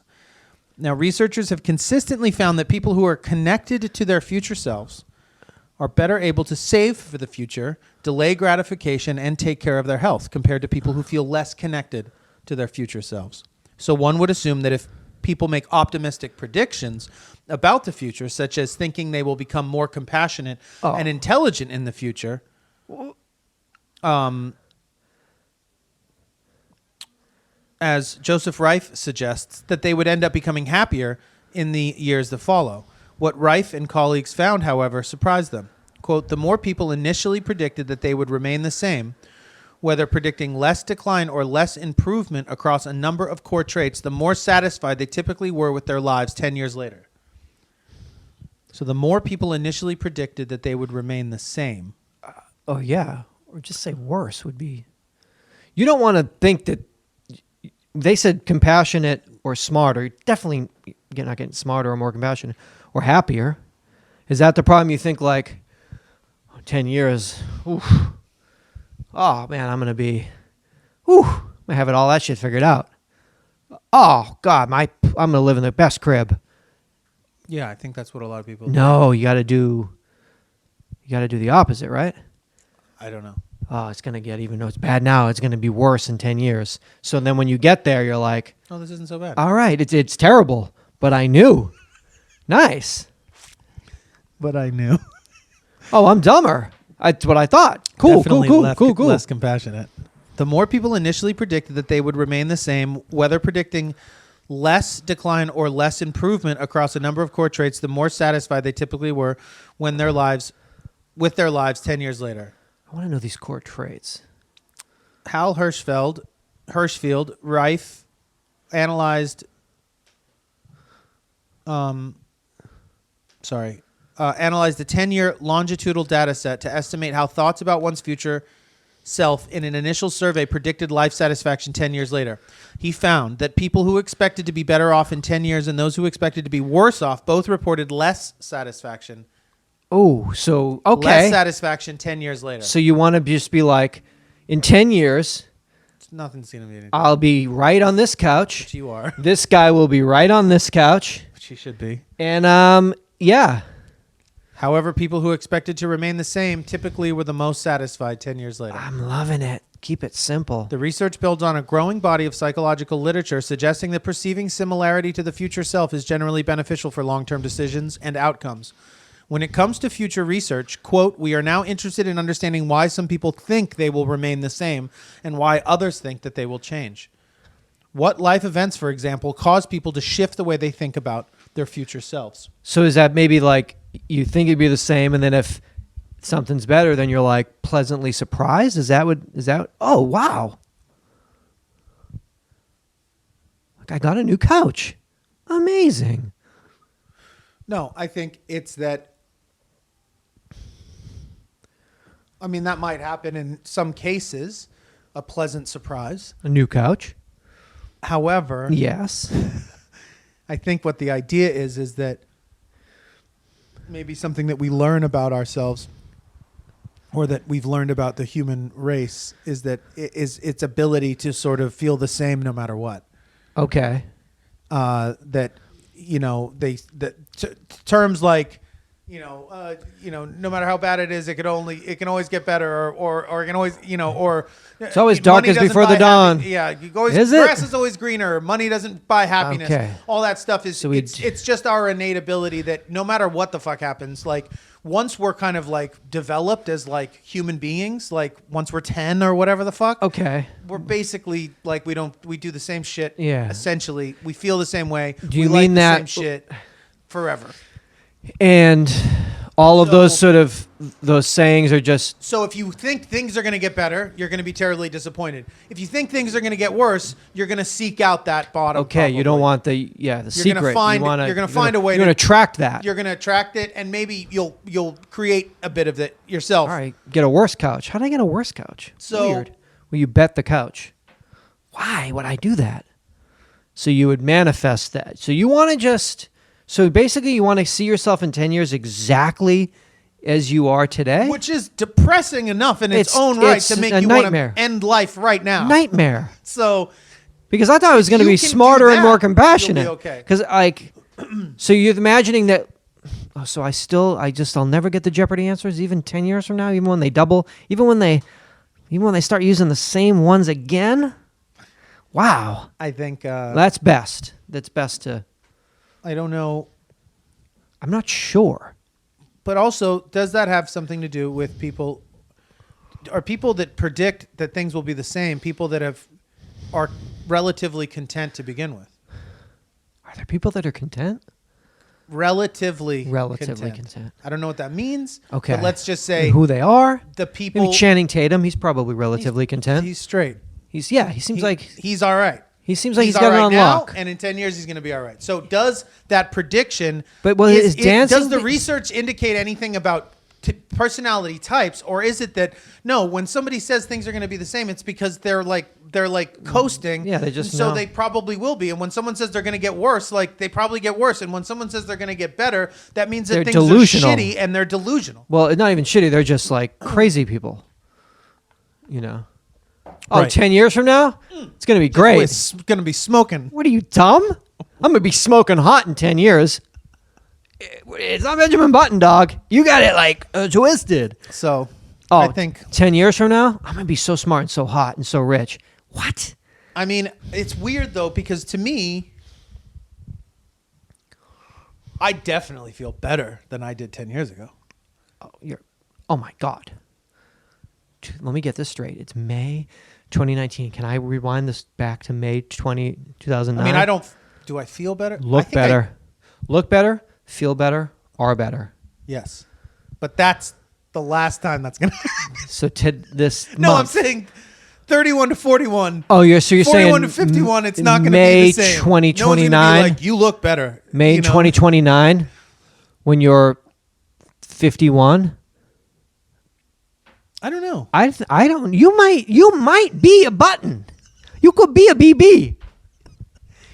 Now, researchers have consistently found that people who are connected to their future selves are better able to save for the future, delay gratification, and take care of their health compared to people who feel less connected to their future selves. So one would assume that if people make optimistic predictions about the future, such as thinking they will become more compassionate and intelligent in the future, as Joseph Reif suggests, that they would end up becoming happier in the years that follow. What Reif and colleagues found, however, surprised them. Quote, the more people initially predicted that they would remain the same, whether predicting less decline or less improvement across a number of core traits, the more satisfied they typically were with their lives 10 years later. So the more people initially predicted that they would remain the same. Oh, yeah. Or just say worse would be... You don't want to think that... They said compassionate or smarter. Definitely you're not getting smarter or more compassionate or happier. Is that the problem? You think like, 10 years, oof. Oh, man, I'm going to be... I'm going to have all that shit figured out. Oh, God, I'm going to live in the best crib. Yeah, I think that's what a lot of people No, you got to do the opposite, right? I don't know. Oh, it's going to get, even though it's bad now, it's going to be worse in 10 years. So then when you get there, you're like, Oh, this isn't so bad. all right, it's terrible, but I knew. Nice. But I knew. Oh, I'm dumber. That's what I thought. Cool, Definitely cool. less compassionate. The more people initially predicted that they would remain the same, whether predicting less decline or less improvement across a number of core traits, the more satisfied they typically were with their lives 10 years later. I want to know these core traits. Hal Hirschfield, Reif analyzed a 10-year longitudinal data set to estimate how thoughts about one's future self in an initial survey predicted life satisfaction 10 years later. He found that people who expected to be better off in 10 years and those who expected to be worse off both reported less satisfaction. Oh, so, okay. Less satisfaction 10 years later. So you want to just be like, in 10 years, Nothing's going to be anything. I'll be right on this couch. Which you are. This guy will be right on this couch. Which he should be. And, yeah. However, people who expected to remain the same typically were the most satisfied 10 years later. I'm loving it. Keep it simple. The research builds on a growing body of psychological literature suggesting that perceiving similarity to the future self is generally beneficial for long-term decisions and outcomes. When it comes to future research, quote, we are now interested in understanding why some people think they will remain the same and why others think that they will change. What life events, for example, cause people to shift the way they think about their future selves? So is that maybe like you think it'd be the same, and then if something's better, then you're like pleasantly surprised? Is that? Oh, wow. Like I got a new couch. Amazing. No, I think it's that. I mean, that might happen in some cases, a pleasant surprise. A new couch. However, Yes. I think what the idea is that maybe something that we learn about ourselves or that we've learned about the human race is that its ability to sort of feel the same no matter what. Okay. That, terms like, no matter how bad it is, it can always get better, or it can always, or it's always darkest before the dawn. Grass is always greener. Money doesn't buy happiness. Okay. All that stuff is, So it's just our innate ability that no matter what the fuck happens, like once we're kind of like developed as like human beings, like once we're 10 or whatever the fuck, Okay. we're basically like, we do the same shit. Yeah. Essentially, we feel the same way. Do you we mean like that the same shit forever? And all of So- those sort of those sayings are just So if you think things are going to get better, you're going to be terribly disappointed. If you think things are going to get worse, you're going to seek out that bottom. okay. You don't probably. want the secret. Gonna find- you wanna, you're gonna find a way You're to- going to track that. You're going to attract it, and maybe you'll create a bit of it yourself. All right. Get a worse couch. How did I get a worse couch? So- Weird. Well, you bet the couch. Why would I do that? So you would manifest that. So you want to just. So basically, you want to see yourself in 10 years exactly as you are today? Which is depressing enough in its own right to make a you want nightmare. to end life right now. Nightmare. So Because I thought I was going to you be can do smarter and that, more you'll be compassionate. okay. Because so you're imagining that. Oh, so I'll never get the Jeopardy answers even 10 years from now, even when they double, even when they start using the same ones again. Wow. I think That's best. That's best to. I don't know. I'm not sure. But also, does that have something to do with people? Are people that predict that things will be the same people that are relatively content to begin with. Are there people that are content? Relatively content. I don't know what that means. Okay. But let's just say And who they are. the people. Maybe Channing Tatum. He's probably relatively content. He's straight. He seems like he's all right. He seems like he's got all right it on now, lock. and in 10 years he's going to be all right. So does that prediction? But dancing? Does the research indicate anything about personality types, or is it that no? When somebody says things are going to be the same, it's because they're like coasting. Yeah, they just so know. they probably will be. And when someone says they're going to get worse, like they probably get worse. And when someone says they're going to get better, that means that They're things delusional. are shitty and they're delusional. Well, it's not even shitty. They're just like crazy people. You know. Oh, Right. 10 years from now, it's going to be great. It's going to be smoking. What are you, dumb? I'm going to be smoking hot in 10 years. It's not Benjamin Button, dog. You got it like twisted. So Oh, I think 10 years from now, I'm going to be so smart and so hot and so rich. What? I mean, it's weird though, because to me, I definitely feel better than I did 10 years ago. Oh my God. Let me get this straight. It's May 2019. Can I rewind this back to May 2009? I mean, do I feel better? Look I think better. Look better, feel better, are better. Yes. But that's the last time that's going to happen. So this No, month. I'm saying 31 to 41. Oh, you're 41 41 to 51, it's not going to be May the same. 2029. No one's gonna be like, you look better. May you know? 2029 when you're 51. I don't know. I don't. You might be a button. You could be a BB.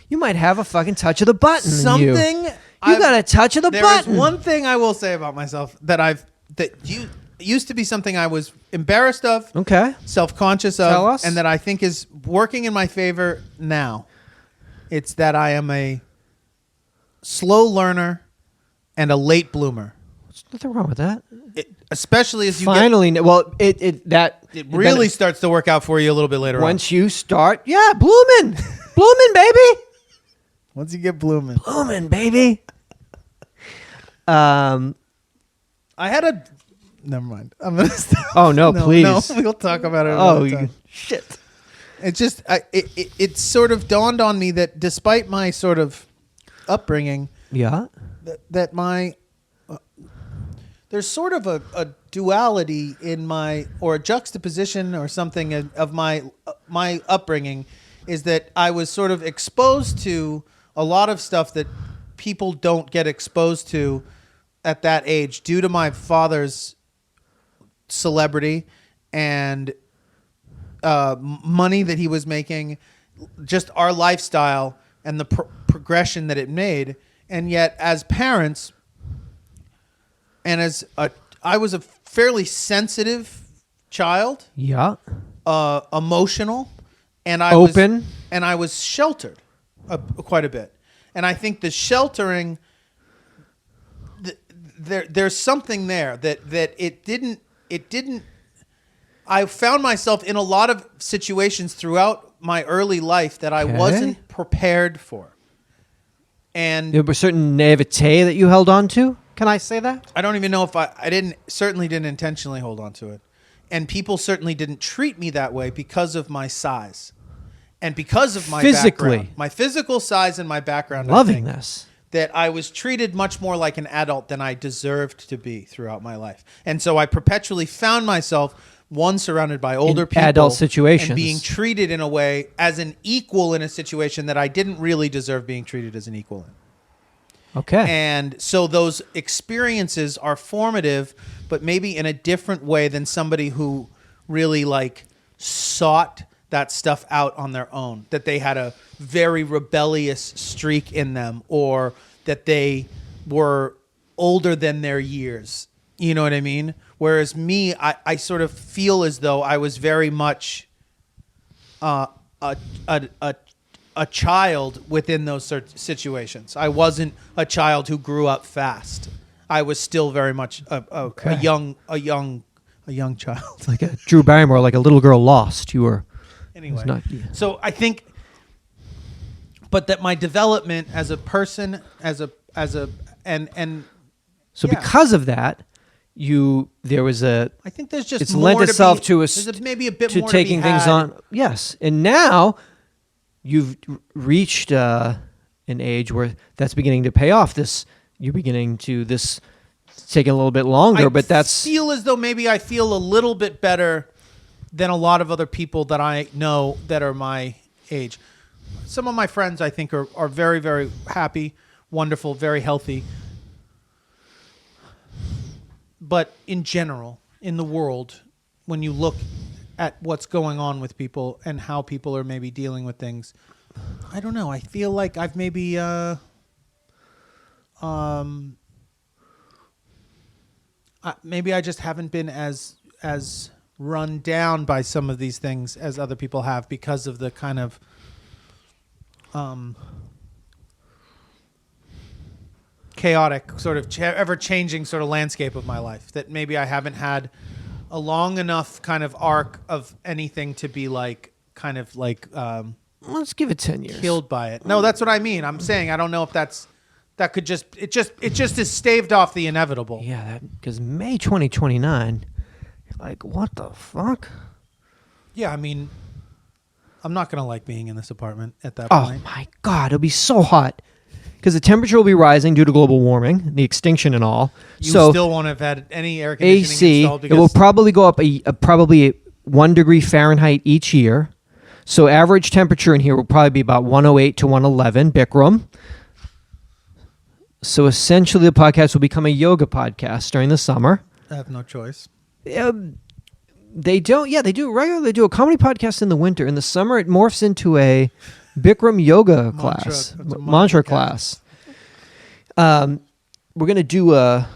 You might have a fucking touch of the button. Something. You got a touch of the There button. is one thing I will say about myself that used to be something I was embarrassed of, Okay. self-conscious of, Tell us. and that I think is working in my favor now. It's that I am a slow learner and a late bloomer. There's nothing wrong with that. Especially as you Finally, it really starts to work out for you a little bit later once you start, blooming, baby, on. Once you get blooming. blooming, baby. I had a... Never mind. I'm gonna stop. Oh no, please. No, we'll talk about it another time. Shit. It's just it sort of dawned on me that despite my sort of upbringing, Yeah. that my there's sort of a duality in my, or a juxtaposition or something of my upbringing, is that I was sort of exposed to a lot of stuff that people don't get exposed to at that age due to my father's celebrity and money that he was making, just our lifestyle and the progression that it made. And yet as parents, and I was a fairly sensitive child, Yeah. emotional, and I was sheltered quite a bit. And I think the sheltering, there's something there that it didn't. I found myself in a lot of situations throughout my early life that I wasn't prepared for. And There was a certain naivete that you held on to. Can I say that? I don't even know if certainly didn't intentionally hold on to it. And people certainly didn't treat me that way because of my size. And because of my background, my physical size and my background. Loving this. That I was treated much more like an adult than I deserved to be throughout my life. And so I perpetually found myself, surrounded by older people. Adult situations. And being treated in a way as an equal in a situation that I didn't really deserve being treated as an equal in. Okay. And so those experiences are formative, but maybe in a different way than somebody who really sought that stuff out on their own, that they had a very rebellious streak in them, or that they were older than their years. You know what I mean? Whereas me, I sort of feel as though I was very much a child within those situations. I wasn't a child who grew up fast. I was still very much a young child. Like a Drew Barrymore, like a little girl lost. You were. Anyway, so I think, but that my development as a person, So yeah. because of that, there was a. I think there's just It's more lent to itself be, to there's maybe a bit to more taking to be things had. on. Yes, and now you've reached an age where that's beginning to pay off. It's taking a little bit longer, but that's feel as though maybe I feel a little bit better than a lot of other people that I know that are my age. Some of my friends, I think, are very, very happy, wonderful, very healthy. But in general, in the world, when you look at what's going on with people and how people are maybe dealing with things, I don't know. I feel like I've maybe maybe I just haven't been as run down by some of these things as other people have because of the kind of chaotic sort of ever-changing sort of landscape of my life, that maybe I haven't had a long enough kind of arc of anything to be like kind of like let's give it 10 years. Killed by it. No, that's what I mean. I'm saying I don't know if that could just it just is staved off the inevitable. Yeah, because May 2029, like, what the fuck? Yeah, I mean, I'm not going to like being in this apartment at that Oh, point. my God. It'll be so hot. Because the temperature will be rising due to global warming, the extinction and all. You so still won't have had any air conditioning AC, installed it because will probably go up probably 1 degree Fahrenheit each year. So average temperature in here will probably be about 108 to 111 Bikram. So essentially the podcast will become a yoga podcast during the summer. I have no choice. They do regularly do a comedy podcast in the winter. In the summer, it morphs into a Bikram yoga class, mantra class. We're going to do a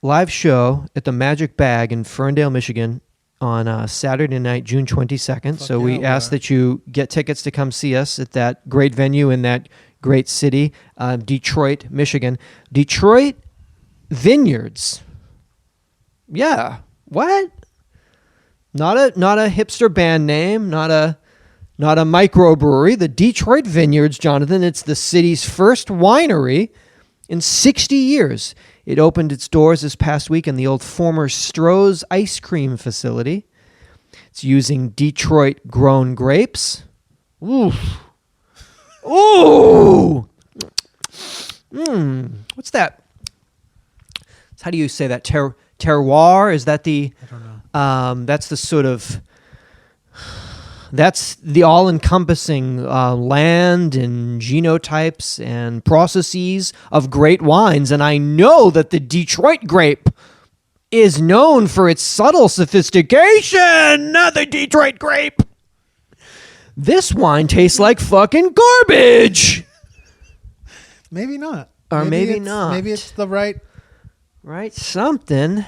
live show at the Magic Bag in Ferndale, Michigan on Saturday night, June 22nd. So we ask that you get tickets to come see us at that great venue in that great city, Detroit, Michigan. Detroit Vineyards. Yeah. What? Not a hipster band name, not a microbrewery. The Detroit Vineyards, Jonathan, it's the city's first winery in 60 years. It opened its doors this past week in the old former Stroh's ice cream facility. It's using Detroit-grown grapes. Ooh. Ooh. What's that? How do you say that? Terroir? Is that the... I don't know. That's the sort of... That's the all-encompassing land and genotypes and processes of great wines. And I know that the Detroit grape is known for its subtle sophistication. Not the Detroit grape. This wine tastes like fucking garbage. Maybe not. Or maybe not. Maybe it's the right... Right? Something.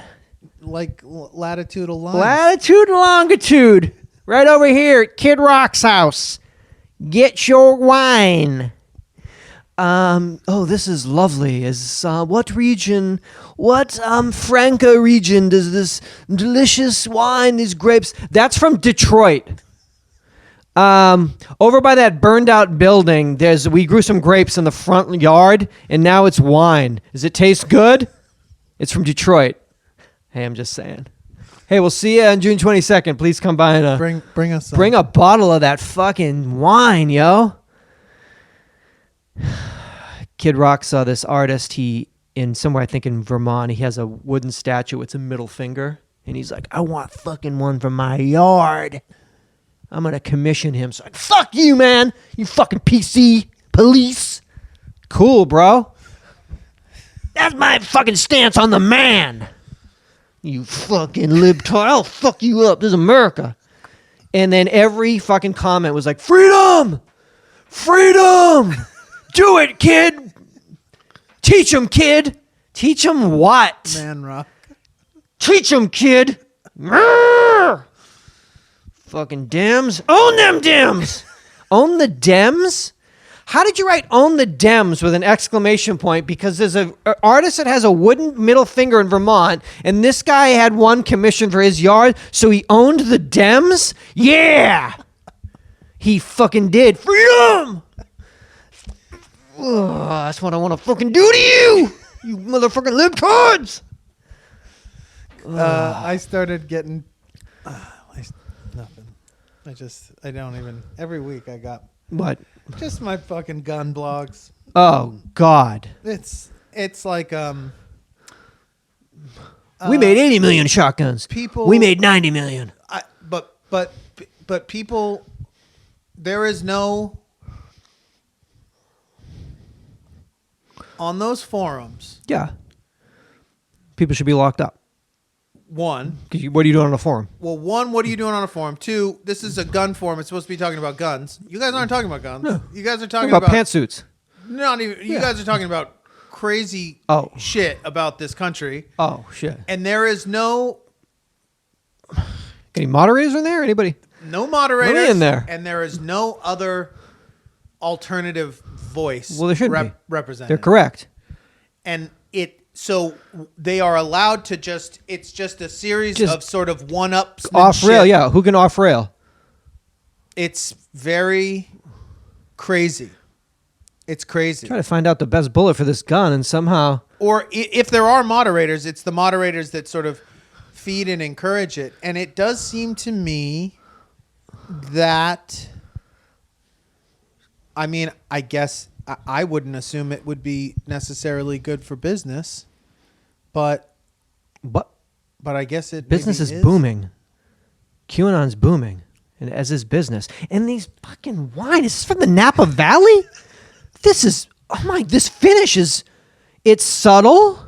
Like latitude line. Latitude and longitude. Right over here at Kid Rock's house. Get your wine. This is lovely. What region, Franca region does this delicious wine, these grapes? That's from Detroit. Over by that burned out building, we grew some grapes in the front yard, and now it's wine. Does it taste good? It's from Detroit. Hey, I'm just saying. Hey, we'll see you on June 22nd. Please come by and bring us some. Bring a bottle of that fucking wine, yo. Kid Rock saw this artist. Somewhere I think in Vermont, he has a wooden statue. It's a middle finger, and he's like, "I want fucking one from my yard. I'm gonna commission him." So, fuck you, man. You fucking PC police. Cool, bro. That's my fucking stance on the man. You fucking libtard. I'll fuck you up. This is America. And then every fucking comment was like, freedom! Freedom! Do it, kid! Teach him, kid! Teach him what? Man rock. Teach him, kid! Fucking Dems. Own them Dems! Own the Dems? How did you write "own the Dems" with an exclamation point? Because there's an artist that has a wooden middle finger in Vermont, and this guy had one commissioned for his yard, so he owned the Dems? Yeah! He fucking did. Freedom! Ugh, that's what I want to fucking do to you! You motherfucking libtards! I started getting... nothing. I don't even... Every week I got... What? Just my fucking gun blogs. Oh God. It's like We made 80 million shotguns. We made 90 million. But people, there is no on those forums. Yeah. People should be locked up. One, What are you doing on a forum? well, one, what are you doing on a forum? Two, this is a gun forum. It's supposed to be talking about guns. You guys aren't talking about guns. No. You guys are talking What about about pantsuits? not even. You Yeah. guys are talking about crazy shit about this country. Oh shit. And there is no Any moderators in there? Anybody? moderators Let me in there. and there is no other alternative voice. Well, there shouldn't be. Represented. They're correct. And so they are allowed to just. It's just a series Just of sort of one-ups. Off rail, yeah. Who can off rail? It's very crazy. It's crazy. Try to find out the best bullet for this gun, and somehow. Or if there are moderators, it's the moderators that sort of feed and encourage it. And it does seem to me that, I mean, I guess I wouldn't assume it would be necessarily good for business, but I guess it Business maybe is booming. QAnon's booming, and as is business. And these fucking wine is this from the Napa Valley. This is this finish is it's subtle,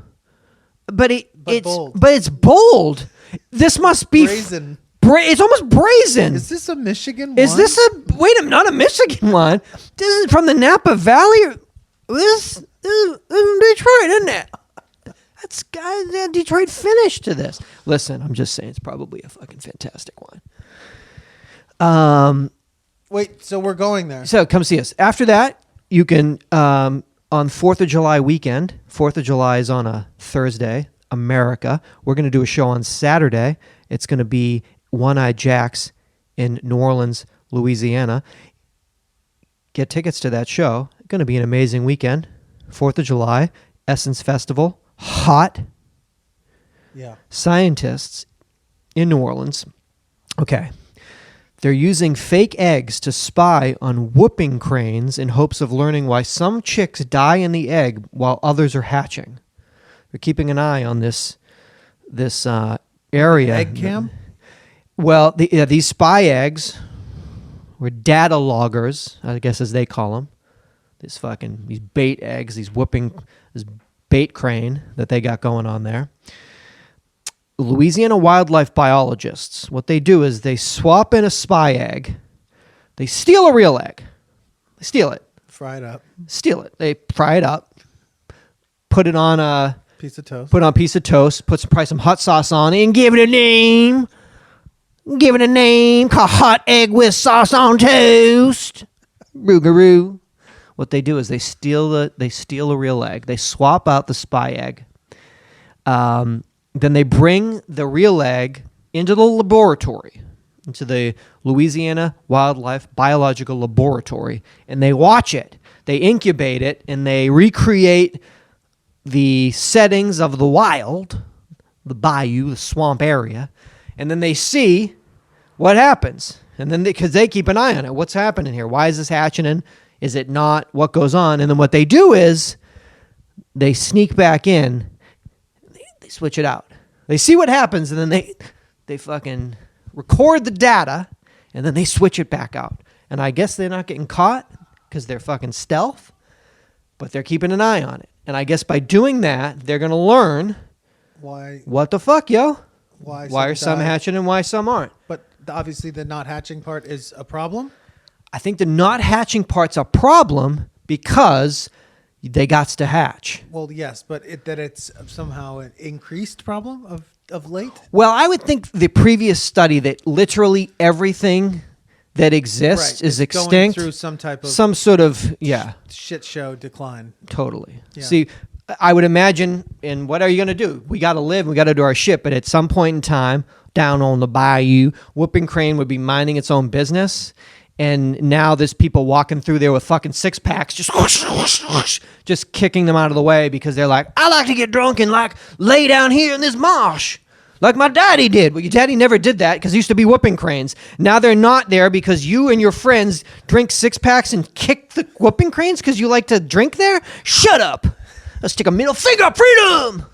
but it's bold. This must be Brazen. It's almost brazen. Is this a Michigan Is wine? this not a Michigan one? This is from the Napa Valley. This is Detroit, isn't it? That's got Detroit finish to this. Listen, I'm just saying it's probably a fucking fantastic wine. Wait, so we're going there. So come see us. After that, you can on 4th of July weekend. 4th of July is on a Thursday, America. We're going to do a show on Saturday. It's going to be One-Eyed Jacks in New Orleans, Louisiana. Get tickets to that show. It's going to be an amazing weekend. 4th of July, Essence Festival. Hot. Yeah. Scientists in New Orleans. Okay. They're using fake eggs to spy on whooping cranes in hopes of learning why some chicks die in the egg while others are hatching. They're keeping an eye on this area. Egg cam? Well, these spy eggs were data loggers, I guess as they call them. These bait eggs, this bait crane that they got going on there. Louisiana wildlife biologists, what they do is they swap in a spy egg. They steal a real egg. They steal it. Fry it up. Steal it. They fry it up. Put it on a Piece of toast. Put it on a piece of toast. Put some hot sauce on it and give it a name. Give it a name called hot egg with sauce on toast. Roogaroo. What they do is they steal a real egg. They swap out the spy egg. Then they bring the real egg into the laboratory, into the Louisiana Wildlife Biological Laboratory, and they watch it. They incubate it, and they recreate the settings of the wild, the bayou, the swamp area, and then they see what happens. And then because they keep an eye on it, what's happening here? Why is this hatching? Is it not? What goes on? And then what they do is they sneak back in. They switch it out. They see what happens, and then they fucking record the data, and then they switch it back out. And I guess they're not getting caught because they're fucking stealth, but they're keeping an eye on it. And I guess by doing that, they're going to learn why. What the fuck, yo? Why are some die? hatching and why some aren't? But obviously the not hatching part is a problem. I think the not hatching part's a problem because they got to hatch. Well, yes, but it's somehow an increased problem of late. Well, I would think the previous study that literally everything that exists is it's extinct. going through some type of sort of shit show decline. Totally. Yeah. See, I would imagine, and what are you going to do? We got to live, we got to do our shit, but at some point in time, down on the bayou, whooping crane would be minding its own business. And now there's people walking through there with fucking six-packs, just whoosh, whoosh, whoosh, just kicking them out of the way because they're like, I like to get drunk and like lay down here in this marsh. Like my daddy did. Well, your daddy never did that because he used to be whooping cranes. Now they're not there because you and your friends drink 6-packs and kick the whooping cranes because you like to drink there? Shut up. Let's take a middle finger, freedom.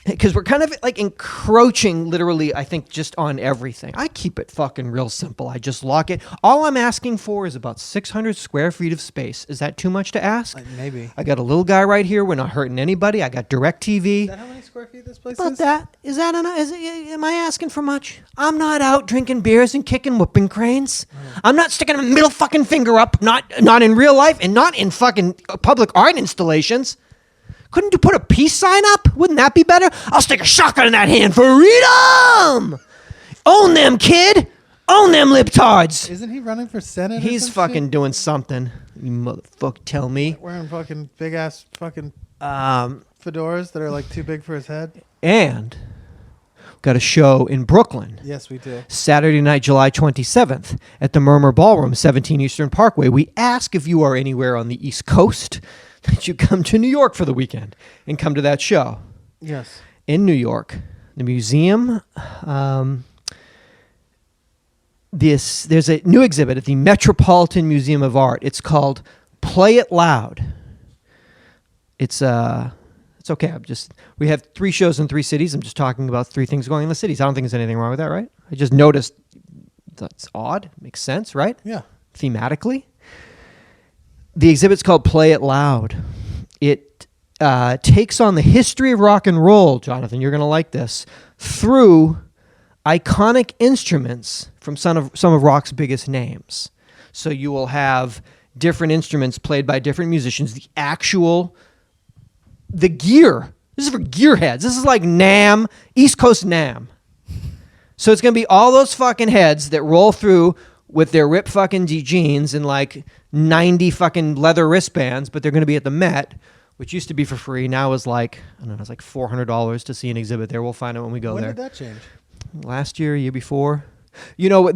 Because we're kind of like encroaching literally, I think, just on everything. I keep it fucking real simple. I just lock it. All I'm asking for is about 600 square feet of space. Is that too much to ask? Maybe. I got a little guy right here. We're not hurting anybody. I got DirecTV. Is that how many square feet this place About is? that. Is that enough? Am I asking for much? I'm not out drinking beers and kicking whooping cranes. I'm not sticking a middle fucking finger up, not in real life and not in fucking public art installations. Couldn't you put a peace sign up? Wouldn't that be better? I'll stick a shotgun in that hand for freedom! Own them, kid! Own them libtards! Isn't he running for Senate? He's fucking doing something. You motherfucker, tell me. Wearing fucking big ass fucking fedoras that are like too big for his head. And got a show in Brooklyn. Yes, we do. Saturday night, July 27th at the Murmur Ballroom, 17 Eastern Parkway. We ask if you are anywhere on the East Coast that you come to New York for the weekend and come to that show. Yes. In New York, the museum, there's a new exhibit at the Metropolitan Museum of Art. It's called Play It Loud. It's okay. We have 3 shows in 3 cities. I'm just talking about 3 things going in the cities. I don't think there's anything wrong with that, right? I just noticed that's odd. Makes sense, right? Yeah. Thematically. The exhibit's called Play It Loud. It takes on the history of rock and roll, Jonathan, you're going to like this, through iconic instruments from some of rock's biggest names. So you will have different instruments played by different musicians, the gear. This is for gearheads. This is like NAMM, East Coast NAMM. So it's going to be all those fucking heads that roll through with their ripped fucking jeans and like 90 fucking leather wristbands, but they're going to be at the Met, which used to be for free. Now is like, I don't know, it's like $400 to see an exhibit there. We'll find out when we go there. When did that change? Last year before. You know,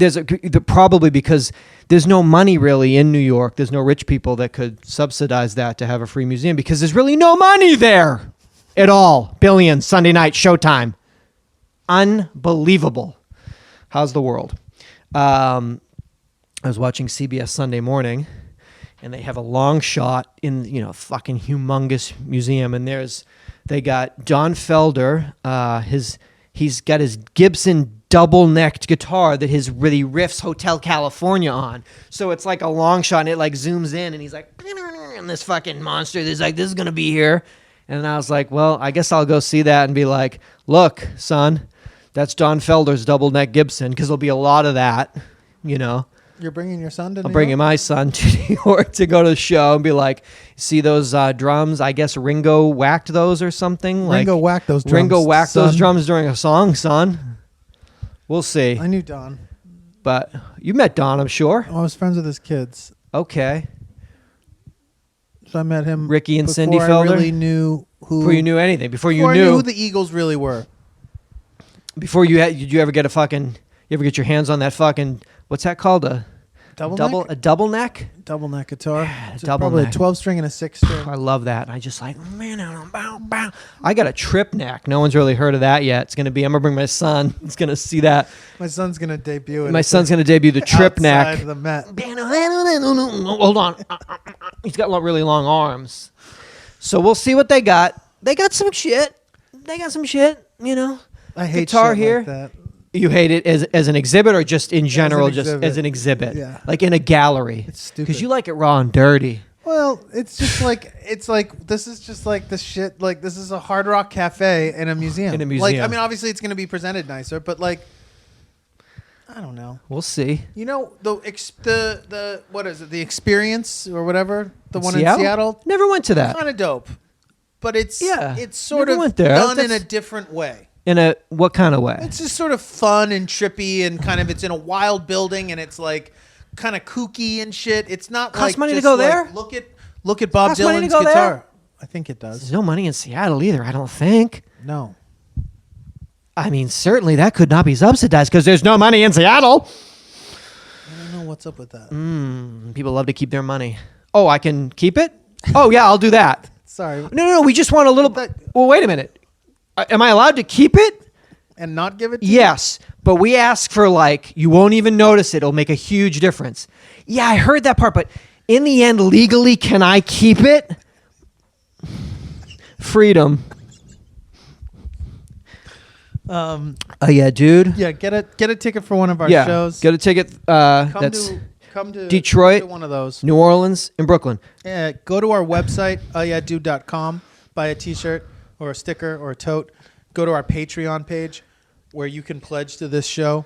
probably because there's no money really in New York. There's no rich people that could subsidize that to have a free museum because there's really no money there at all. Billions, Sunday night, Showtime. Unbelievable. How's the world? I was watching CBS Sunday Morning, and they have a long shot in, fucking humongous museum, and they got John Felder, he's got his Gibson double-necked guitar that he riffs Hotel California on. So it's like a long shot, and it like zooms in, and he's like, and this fucking monster, this is going to be here. And I was like, well, I guess I'll go see that and be like, look, son, that's John Felder's double-neck Gibson, because there'll be a lot of that, You're bringing your son to New I'm bringing York? my son to New York to go to the show and be like, see those drums? I guess Ringo whacked those or something. Ringo whacked those drums. Ringo whacked son. those drums during a song, son. We'll see. I knew Don. But you met Don, I'm sure. I was friends with his kids. Okay. So I met him. Ricky and Cindy before I Felder? really knew who. Before you knew anything. Before you I knew knew. who the Eagles really were. Before did you ever get you ever get your hands on that fucking, what's that called? A double neck? Double neck guitar. It's double probably neck. a 12-string and a 6-string. I love that. I just like, bow. I got a trip neck. No one's really heard of that yet. I'm going to bring my son. He's going to see that. My son's going to debut it. My son's going to debut the trip neck. Outside the Met. Hold on. He's got really long arms. So we'll see what they got. They got some shit. I hate guitar shit here. like that. You hate it as an exhibit or just in general, exhibit. as an exhibit? Yeah. Like in a gallery. It's stupid. Because you like it raw and dirty. Well, it's just like this is just like the shit. Like this is a Hard Rock cafe in a museum. In a Like museum. obviously it's going to be presented nicer, but like I don't know. We'll see. The what is it? The Experience or whatever. The one Seattle? in Seattle. Never went to that. Kind of dope, but it's sort Never of went there. done in That's- a different way. In a what kind of way? It's just sort of fun and trippy and kind of it's in a wild building and it's like kind of kooky and shit. It's not Costs like money to just go like, there? Look at Bob Costs money to Dylan's go there? guitar. I think it There's does. no money in Seattle either, I don't think. No. I mean, certainly that could not be subsidized because there's no money in Seattle. I don't know what's up with that. People love to keep their money. Oh, I can keep it? Oh, yeah, I'll do that. Sorry. No, we just want a little... But- Well, wait a minute. Am I allowed to keep it? and not give it to you? Yes, but we ask for like, you won't even notice it. It'll make a huge difference. Yeah, I heard that part, but in the end, legally, can I keep it? Freedom. Oh yeah, dude. Yeah, get a ticket for one of our Yeah, shows. get a ticket. That's Come to Detroit, come to one of those. New Orleans, and Brooklyn. Go to our website, UhhYeahDude.com, buy a t-shirt or a sticker or a tote. Go to our Patreon page where you can pledge to this show.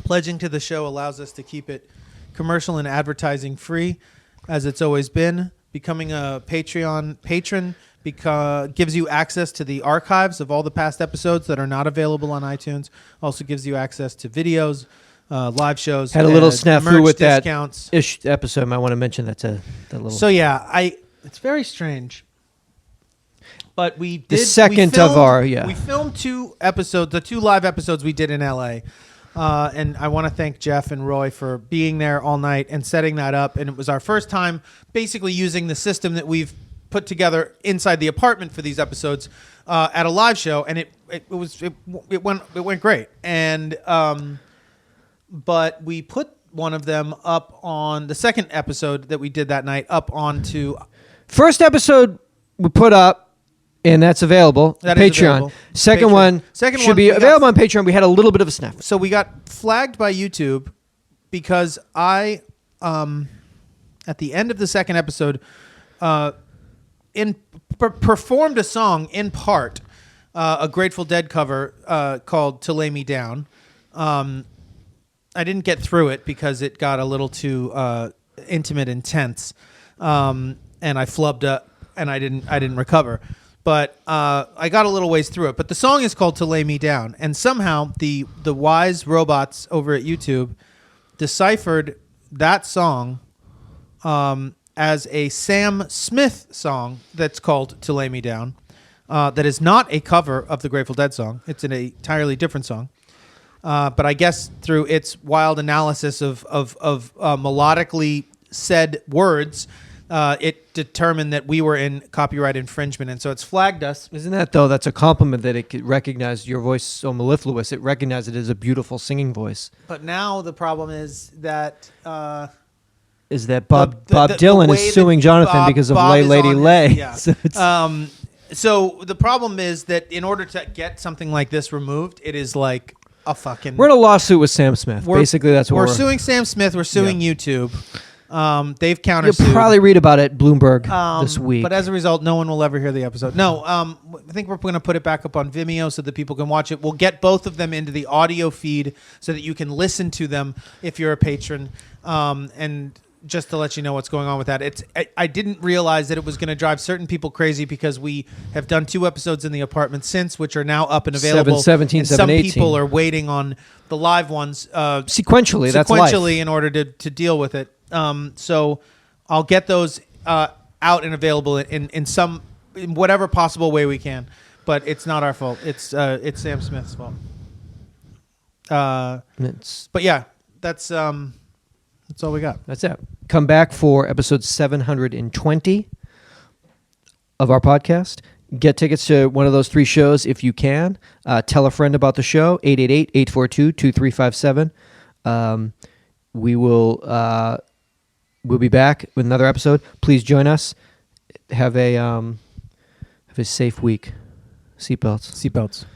Pledging to the show allows us to keep it commercial and advertising free, as it's always been. Becoming a Patreon patron gives you access to the archives of all the past episodes that are not available on iTunes. Also gives you access to videos, live shows. Had a little snafu merch with discounts. that ish episode. I might want to mention that to that little. So yeah, it's very strange. But we did The second of our, yeah. We filmed 2 episodes, the 2 live episodes we did in LA. And I want to thank Jeff and Roy for being there all night and setting that up. And it was our first time basically using the system that we've put together inside the apartment for these episodes at a live show, and it went great. And but we put one of them up on the second episode that we did that night up onto First episode we put up, and that's available. That is Patreon. available. Second Patreon. one Second should one, be we got- available on Patreon. We had a little bit of a snafu. So we got flagged by YouTube because I, at the end of the second episode, performed a song in part, a Grateful Dead cover called "To Lay Me Down." I didn't get through it because it got a little too intimate and tense, and I flubbed up, and I didn't recover. But I got a little ways through it. But the song is called "To Lay Me Down," and somehow the wise robots over at YouTube deciphered that song as a Sam Smith song that's called "To Lay Me Down." That is not a cover of the Grateful Dead song. It's an entirely different song. But I guess through its wild analysis of melodically said words, it determined that we were in copyright infringement, and so it's flagged us. Isn't that, though, that's a compliment that it could recognize your voice so mellifluous. It recognized it as a beautiful singing voice. But now the problem is that Is that Bob the Dylan way is suing that Jonathan because of Bob Lay is Lady on Lay. his- yeah. So it's- So the problem is that in order to get something like this removed, it is like a fucking. we're in a lawsuit with Sam Smith. Basically, that's what we're suing Sam Smith. We're suing YouTube. They've countersued. You'll probably read about it Bloomberg this week. But as a result, no one will ever hear the episode. No, I think we're going to put it back up on Vimeo so that people can watch it. We'll get both of them into the audio feed so that you can listen to them if you're a patron. And just to let you know what's going on with that, I didn't realize that it was going to drive certain people crazy because we have done 2 episodes in the apartment since, which are now up and available. 7/17, and some 7/18. people are waiting on the live ones Sequentially, that's life. in order to deal with it. So I'll get those out and available in whatever possible way we can. But it's not our fault. It's Sam Smith's fault. But yeah, that's all we got. That's it. Come back for episode 720 of our podcast. Get tickets to one of those 3 shows if you can. Tell a friend about the show, 888-842-2357. We'll be back with another episode. Please join us. Have a safe week. Seatbelts. Seatbelts.